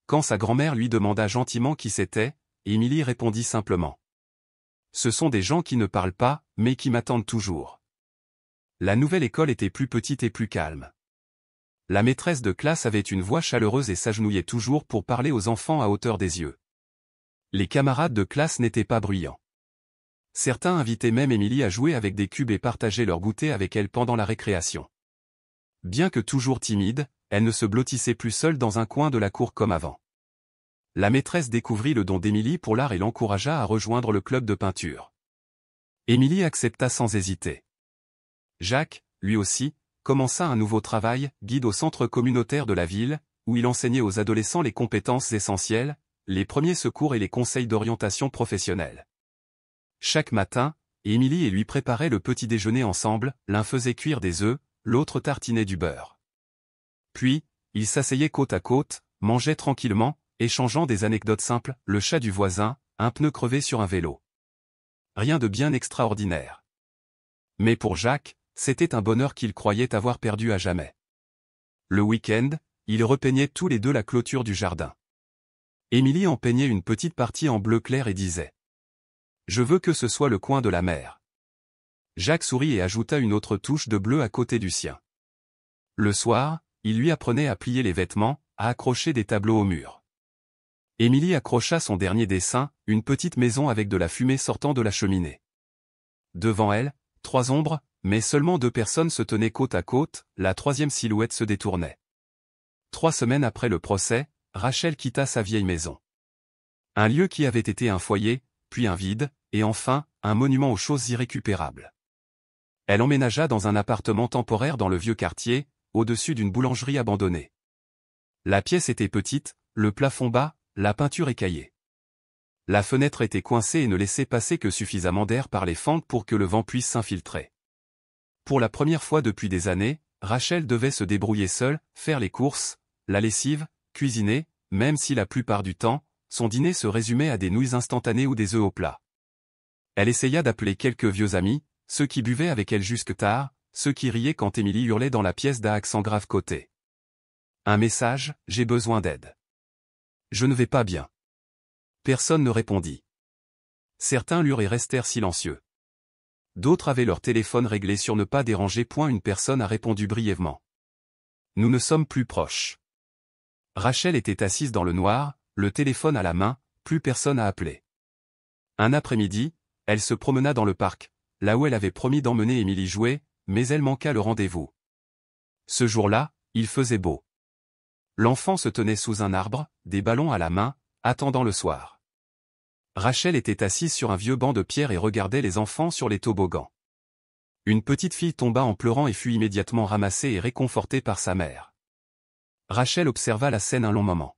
Quand sa grand-mère lui demanda gentiment qui c'était, Émilie répondit simplement. « Ce sont des gens qui ne parlent pas, mais qui m'attendent toujours. » La nouvelle école était plus petite et plus calme. La maîtresse de classe avait une voix chaleureuse et s'agenouillait toujours pour parler aux enfants à hauteur des yeux. Les camarades de classe n'étaient pas bruyants. Certains invitaient même Émilie à jouer avec des cubes et partager leur goûter avec elle pendant la récréation. Bien que toujours timide, elle ne se blottissait plus seule dans un coin de la cour comme avant. La maîtresse découvrit le don d'Émilie pour l'art et l'encouragea à rejoindre le club de peinture. Émilie accepta sans hésiter. Jacques, lui aussi, commença un nouveau travail, guide au centre communautaire de la ville, où il enseignait aux adolescents les compétences essentielles, les premiers secours et les conseils d'orientation professionnelle. Chaque matin, Émilie et lui préparaient le petit déjeuner ensemble, l'un faisait cuire des œufs, l'autre tartinait du beurre. Puis, ils s'asseyaient côte à côte, mangeaient tranquillement, échangeant des anecdotes simples, le chat du voisin, un pneu crevé sur un vélo. Rien de bien extraordinaire. Mais pour Jacques, c'était un bonheur qu'il croyait avoir perdu à jamais. Le week-end, ils repeignaient tous les deux la clôture du jardin. Émilie en peignait une petite partie en bleu clair et disait « Je veux que ce soit le coin de la mer. » Jacques sourit et ajouta une autre touche de bleu à côté du sien. Le soir, il lui apprenait à plier les vêtements, à accrocher des tableaux au mur. Émilie accrocha son dernier dessin, une petite maison avec de la fumée sortant de la cheminée. Devant elle, 3 ombres, mais seulement 2 personnes se tenaient côte à côte, la troisième silhouette se détournait. 3 semaines après le procès, Rachel quitta sa vieille maison. Un lieu qui avait été un foyer, puis un vide, et enfin, un monument aux choses irrécupérables. Elle emménagea dans un appartement temporaire dans le vieux quartier, au-dessus d'une boulangerie abandonnée. La pièce était petite, le plafond bas, la peinture écaillée. La fenêtre était coincée et ne laissait passer que suffisamment d'air par les fentes pour que le vent puisse s'infiltrer. Pour la première fois depuis des années, Rachel devait se débrouiller seule, faire les courses, la lessive, cuisiner, même si la plupart du temps, son dîner se résumait à des nouilles instantanées ou des œufs au plat. Elle essaya d'appeler quelques vieux amis, ceux qui buvaient avec elle jusque tard, ceux qui riaient quand Émilie hurlait dans la pièce d'un accent grave côté. Un message, j'ai besoin d'aide. Je ne vais pas bien. Personne ne répondit. Certains lurent et restèrent silencieux. D'autres avaient leur téléphone réglé sur ne pas déranger. Une personne a répondu brièvement. Nous ne sommes plus proches. Rachel était assise dans le noir, le téléphone à la main, plus personne à appeler. Un après-midi, elle se promena dans le parc, là où elle avait promis d'emmener Émilie jouer, mais elle manqua le rendez-vous. Ce jour-là, il faisait beau. L'enfant se tenait sous un arbre, des ballons à la main, attendant le soir. Rachel était assise sur un vieux banc de pierre et regardait les enfants sur les toboggans. Une petite fille tomba en pleurant et fut immédiatement ramassée et réconfortée par sa mère. Rachel observa la scène un long moment.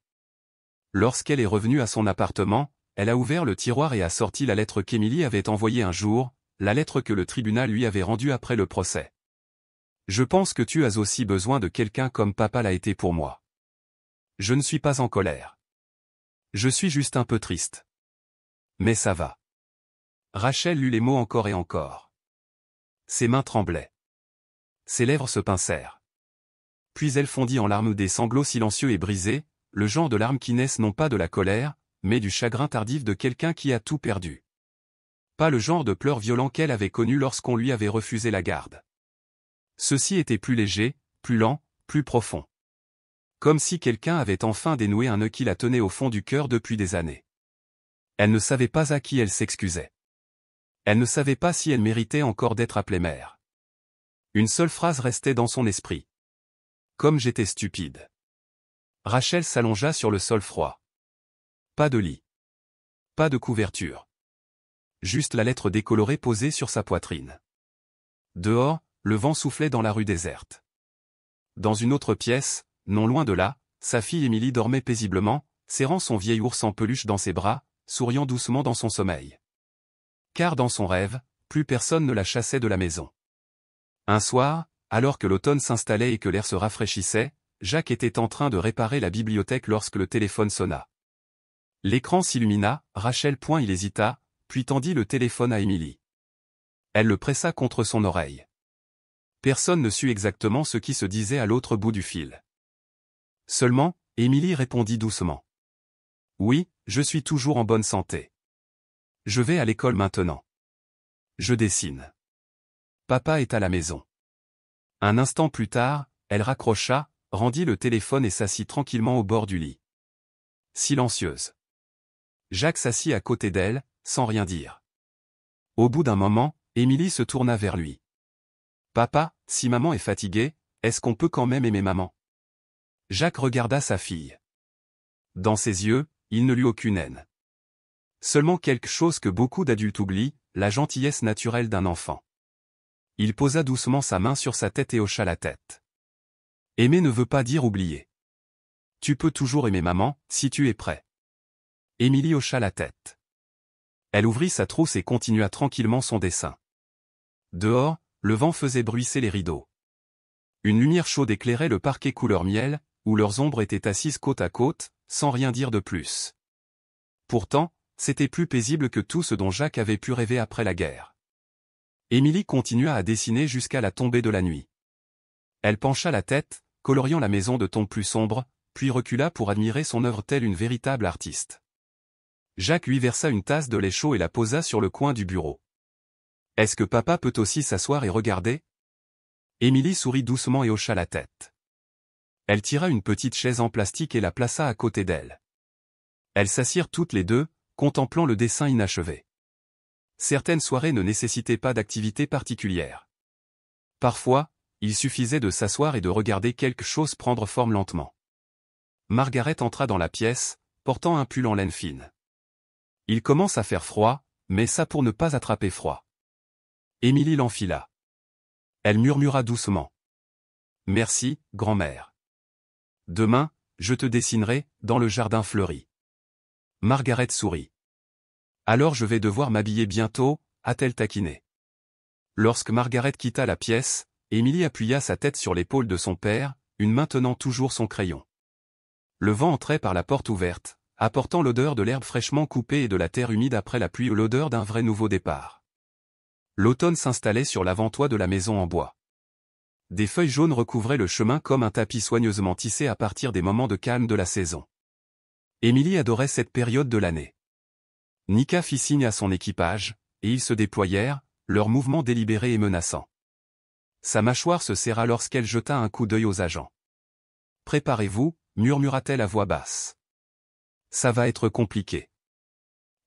Lorsqu'elle est revenue à son appartement, elle a ouvert le tiroir et a sorti la lettre qu'Émilie avait envoyée un jour, la lettre que le tribunal lui avait rendue après le procès. « Je pense que tu as aussi besoin de quelqu'un comme papa l'a été pour moi. Je ne suis pas en colère. Je suis juste un peu triste. Mais ça va. » Rachel lut les mots encore et encore. Ses mains tremblaient. Ses lèvres se pincèrent. Puis elle fondit en larmes, des sanglots silencieux et brisés, le genre de larmes qui naissent non pas de la colère, mais du chagrin tardif de quelqu'un qui a tout perdu. Pas le genre de pleurs violents qu'elle avait connu lorsqu'on lui avait refusé la garde. Ceux-ci étaient plus légers, plus lent, plus profond. Comme si quelqu'un avait enfin dénoué un nœud qui la tenait au fond du cœur depuis des années. Elle ne savait pas à qui elle s'excusait. Elle ne savait pas si elle méritait encore d'être appelée mère. Une seule phrase restait dans son esprit. Comme j'étais stupide. Rachel s'allongea sur le sol froid. Pas de lit. Pas de couverture. Juste la lettre décolorée posée sur sa poitrine. Dehors, le vent soufflait dans la rue déserte. Dans une autre pièce, non loin de là, sa fille Émilie dormait paisiblement, serrant son vieil ours en peluche dans ses bras, souriant doucement dans son sommeil. Car dans son rêve, plus personne ne la chassait de la maison. Un soir, alors que l'automne s'installait et que l'air se rafraîchissait, Jacques était en train de réparer la bibliothèque lorsque le téléphone sonna. L'écran s'illumina, Rachel il hésita, puis tendit le téléphone à Émilie. Elle le pressa contre son oreille. Personne ne sut exactement ce qui se disait à l'autre bout du fil. Seulement, Émilie répondit doucement. « Oui, je suis toujours en bonne santé. Je vais à l'école maintenant. Je dessine. Papa est à la maison. » Un instant plus tard, elle raccrocha, rendit le téléphone et s'assit tranquillement au bord du lit. Silencieuse. Jacques s'assit à côté d'elle, sans rien dire. Au bout d'un moment, Émilie se tourna vers lui. « Papa, si maman est fatiguée, est-ce qu'on peut quand même aimer maman ?» Jacques regarda sa fille. Dans ses yeux, il ne lut aucune haine. Seulement quelque chose que beaucoup d'adultes oublient, la gentillesse naturelle d'un enfant. Il posa doucement sa main sur sa tête et hocha la tête. Aimer ne veut pas dire oublier. Tu peux toujours aimer maman, si tu es prêt. Émilie hocha la tête. Elle ouvrit sa trousse et continua tranquillement son dessin. Dehors, le vent faisait bruisser les rideaux. Une lumière chaude éclairait le parquet couleur miel, où leurs ombres étaient assises côte à côte, sans rien dire de plus. Pourtant, c'était plus paisible que tout ce dont Jacques avait pu rêver après la guerre. Émilie continua à dessiner jusqu'à la tombée de la nuit. Elle pencha la tête, coloriant la maison de tons plus sombres, puis recula pour admirer son œuvre telle une véritable artiste. Jacques lui versa une tasse de lait chaud et la posa sur le coin du bureau. « Est-ce que papa peut aussi s'asseoir et regarder ?» Émilie sourit doucement et hocha la tête. Elle tira une petite chaise en plastique et la plaça à côté d'elle. Elles s'assirent toutes les deux, contemplant le dessin inachevé. Certaines soirées ne nécessitaient pas d'activité particulière. Parfois, il suffisait de s'asseoir et de regarder quelque chose prendre forme lentement. Margaret entra dans la pièce, portant un pull en laine fine. Il commence à faire froid, mais ça pour ne pas attraper froid. Émilie l'enfila. Elle murmura doucement. « Merci, grand-mère. Demain, je te dessinerai, dans le jardin fleuri. » Margaret sourit. « Alors je vais devoir m'habiller bientôt, a-t-elle taquiné. » Lorsque Margaret quitta la pièce, Émilie appuya sa tête sur l'épaule de son père, une main tenant toujours son crayon. Le vent entrait par la porte ouverte, apportant l'odeur de l'herbe fraîchement coupée et de la terre humide après la pluie ou l'odeur d'un vrai nouveau départ. L'automne s'installait sur l'avant-toit de la maison en bois. Des feuilles jaunes recouvraient le chemin comme un tapis soigneusement tissé à partir des moments de calme de la saison. Émilie adorait cette période de l'année. Nika fit signe à son équipage, et ils se déployèrent, leurs mouvements délibérés et menaçants. Sa mâchoire se serra lorsqu'elle jeta un coup d'œil aux agents. « Préparez-vous » murmura-t-elle à voix basse. « Ça va être compliqué. »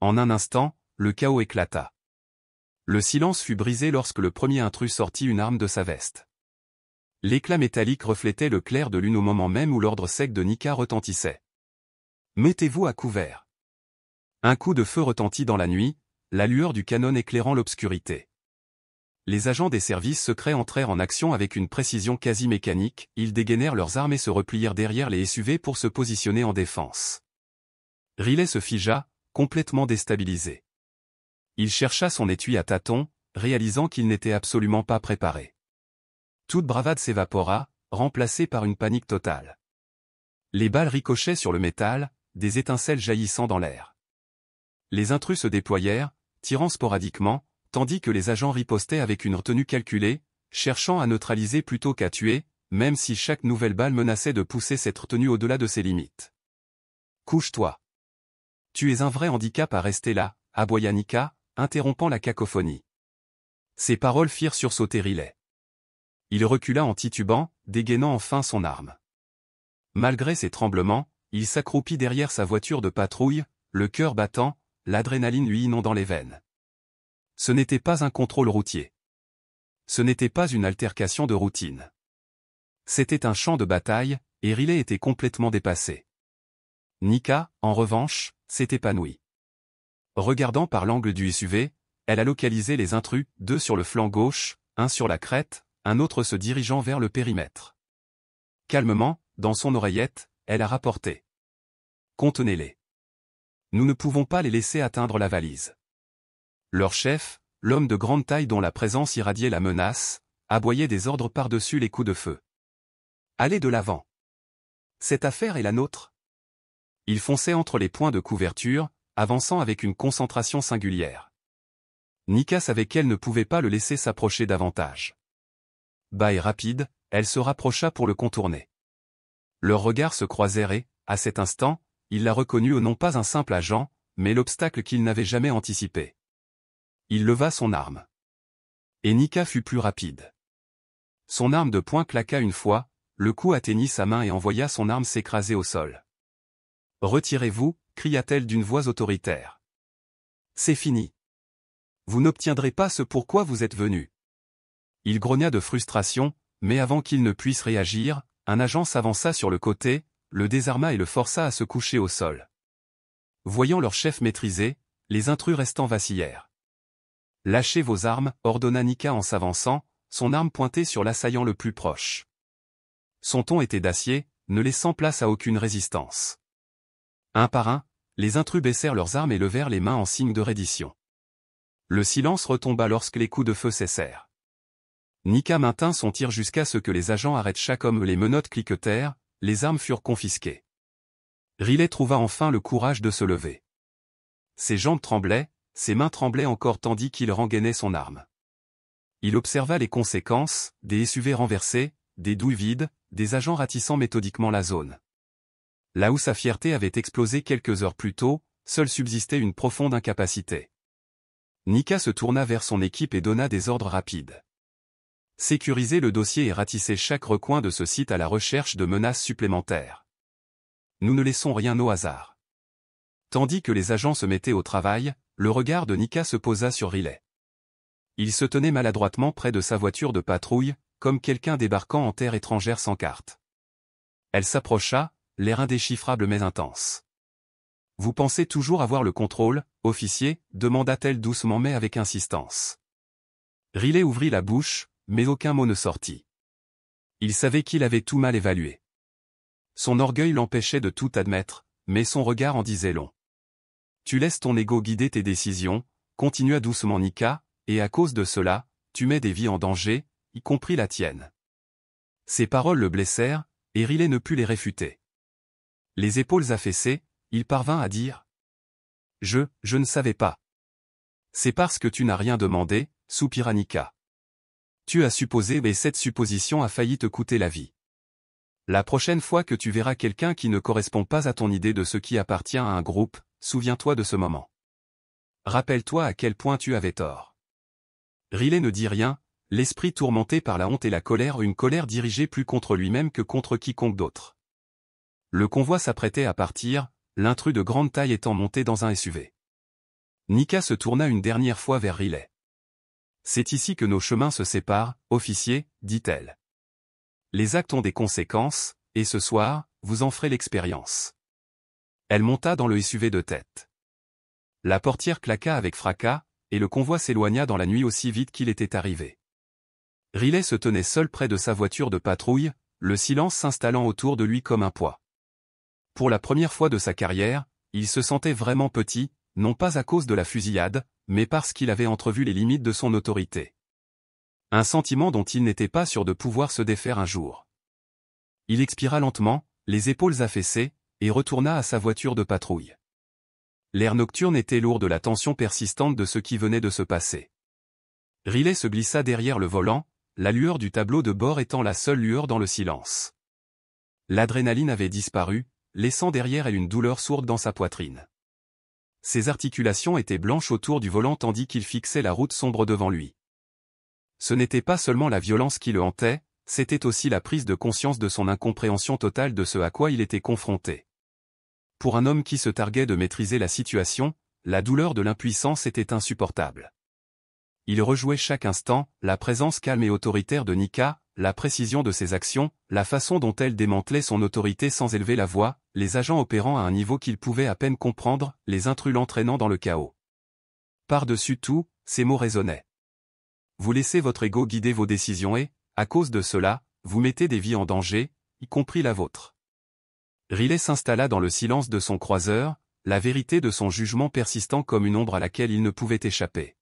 En un instant, le chaos éclata. Le silence fut brisé lorsque le premier intrus sortit une arme de sa veste. L'éclat métallique reflétait le clair de lune au moment même où l'ordre sec de Nika retentissait. « Mettez-vous à couvert. » Un coup de feu retentit dans la nuit, la lueur du canon éclairant l'obscurité. Les agents des services secrets entrèrent en action avec une précision quasi mécanique, ils dégainèrent leurs armes et se replièrent derrière les SUV pour se positionner en défense. Riley se figea, complètement déstabilisé. Il chercha son étui à tâtons, réalisant qu'il n'était absolument pas préparé. Toute bravade s'évapora, remplacée par une panique totale. Les balles ricochaient sur le métal, des étincelles jaillissant dans l'air. Les intrus se déployèrent, tirant sporadiquement, tandis que les agents ripostaient avec une retenue calculée, cherchant à neutraliser plutôt qu'à tuer, même si chaque nouvelle balle menaçait de pousser cette retenue au-delà de ses limites. « Couche-toi. Tu es un vrai handicap à rester là, » aboya Nika, interrompant la cacophonie. Ces paroles firent sursauter Riley. Il recula en titubant, dégainant enfin son arme. Malgré ses tremblements, il s'accroupit derrière sa voiture de patrouille, le cœur battant, l'adrénaline lui inondant les veines. Ce n'était pas un contrôle routier. Ce n'était pas une altercation de routine. C'était un champ de bataille, et Riley était complètement dépassé. Nika, en revanche, s'est épanouie. Regardant par l'angle du SUV, elle a localisé les intrus, 2 sur le flanc gauche, un sur la crête, un autre se dirigeant vers le périmètre. Calmement, dans son oreillette, elle a rapporté. Contenez-les. Nous ne pouvons pas les laisser atteindre la valise. Leur chef, l'homme de grande taille dont la présence irradiait la menace, aboyait des ordres par-dessus les coups de feu. Allez de l'avant. Cette affaire est la nôtre. Il fonçait entre les points de couverture, avançant avec une concentration singulière. Nika savait qu'elle ne pouvait pas le laisser s'approcher davantage. Bas et rapide, elle se rapprocha pour le contourner. Leurs regards se croisèrent et, à cet instant, il la reconnut non pas un simple agent, mais l'obstacle qu'il n'avait jamais anticipé. Il leva son arme. Et Nika fut plus rapide. Son arme de poing claqua une fois, le coup atteignit sa main et envoya son arme s'écraser au sol. « Retirez-vous » cria-t-elle d'une voix autoritaire. « C'est fini. Vous n'obtiendrez pas ce pourquoi vous êtes venu. » Il grogna de frustration, mais avant qu'il ne puisse réagir, un agent s'avança sur le côté, le désarma et le força à se coucher au sol. Voyant leur chef maîtrisé, les intrus restants vacillèrent. « Lâchez vos armes » ordonna Nika en s'avançant, son arme pointée sur l'assaillant le plus proche. Son ton était d'acier, ne laissant place à aucune résistance. Un par un, les intrus baissèrent leurs armes et levèrent les mains en signe de reddition. Le silence retomba lorsque les coups de feu cessèrent. Nika maintint son tir jusqu'à ce que les agents arrêtent chaque homme. Les menottes cliquetèrent, les armes furent confisquées. Riley trouva enfin le courage de se lever. Ses jambes tremblaient, ses mains tremblaient encore tandis qu'il rengainait son arme. Il observa les conséquences, des SUV renversés, des douilles vides, des agents ratissant méthodiquement la zone. Là où sa fierté avait explosé quelques heures plus tôt, seule subsistait une profonde incapacité. Nika se tourna vers son équipe et donna des ordres rapides. Sécurisez le dossier et ratissez chaque recoin de ce site à la recherche de menaces supplémentaires. Nous ne laissons rien au hasard. Tandis que les agents se mettaient au travail, le regard de Nika se posa sur Riley. Il se tenait maladroitement près de sa voiture de patrouille, comme quelqu'un débarquant en terre étrangère sans carte. Elle s'approcha, l'air indéchiffrable mais intense. « Vous pensez toujours avoir le contrôle, officier » demanda-t-elle doucement mais avec insistance. Riley ouvrit la bouche, mais aucun mot ne sortit. Il savait qu'il avait tout mal évalué. Son orgueil l'empêchait de tout admettre, mais son regard en disait long. « Tu laisses ton ego guider tes décisions » continua doucement Nika, « et à cause de cela, tu mets des vies en danger, y compris la tienne. » Ces paroles le blessèrent, et Riley ne put les réfuter. Les épaules affaissées, il parvint à dire « Je ne savais pas. »« C'est parce que tu n'as rien demandé, » soupira Nika. « Tu as supposé et cette supposition a failli te coûter la vie. La prochaine fois que tu verras quelqu'un qui ne correspond pas à ton idée de ce qui appartient à un groupe, souviens-toi de ce moment. Rappelle-toi à quel point tu avais tort. » Riley ne dit rien, l'esprit tourmenté par la honte et la colère, une colère dirigée plus contre lui-même que contre quiconque d'autre. Le convoi s'apprêtait à partir, l'intrus de grande taille étant monté dans un SUV. Nika se tourna une dernière fois vers Riley. « C'est ici que nos chemins se séparent, officier, dit-elle. Les actes ont des conséquences, et ce soir, vous en ferez l'expérience. » Elle monta dans le SUV de tête. La portière claqua avec fracas, et le convoi s'éloigna dans la nuit aussi vite qu'il était arrivé. Riley se tenait seul près de sa voiture de patrouille, le silence s'installant autour de lui comme un poids. Pour la première fois de sa carrière, il se sentait vraiment petit, non pas à cause de la fusillade, mais parce qu'il avait entrevu les limites de son autorité. Un sentiment dont il n'était pas sûr de pouvoir se défaire un jour. Il expira lentement, les épaules affaissées, et retourna à sa voiture de patrouille. L'air nocturne était lourd de la tension persistante de ce qui venait de se passer. Riley se glissa derrière le volant, la lueur du tableau de bord étant la seule lueur dans le silence. L'adrénaline avait disparu, laissant derrière elle une douleur sourde dans sa poitrine. Ses articulations étaient blanches autour du volant tandis qu'il fixait la route sombre devant lui. Ce n'était pas seulement la violence qui le hantait, c'était aussi la prise de conscience de son incompréhension totale de ce à quoi il était confronté. Pour un homme qui se targuait de maîtriser la situation, la douleur de l'impuissance était insupportable. Il rejouait chaque instant, la présence calme et autoritaire de Nika, la précision de ses actions, la façon dont elle démantelait son autorité sans élever la voix, les agents opérant à un niveau qu'il pouvait à peine comprendre, les intrus l'entraînant dans le chaos. Par-dessus tout, ces mots résonnaient. Vous laissez votre ego guider vos décisions et, à cause de cela, vous mettez des vies en danger, y compris la vôtre. Riley s'installa dans le silence de son croiseur, la vérité de son jugement persistant comme une ombre à laquelle il ne pouvait échapper.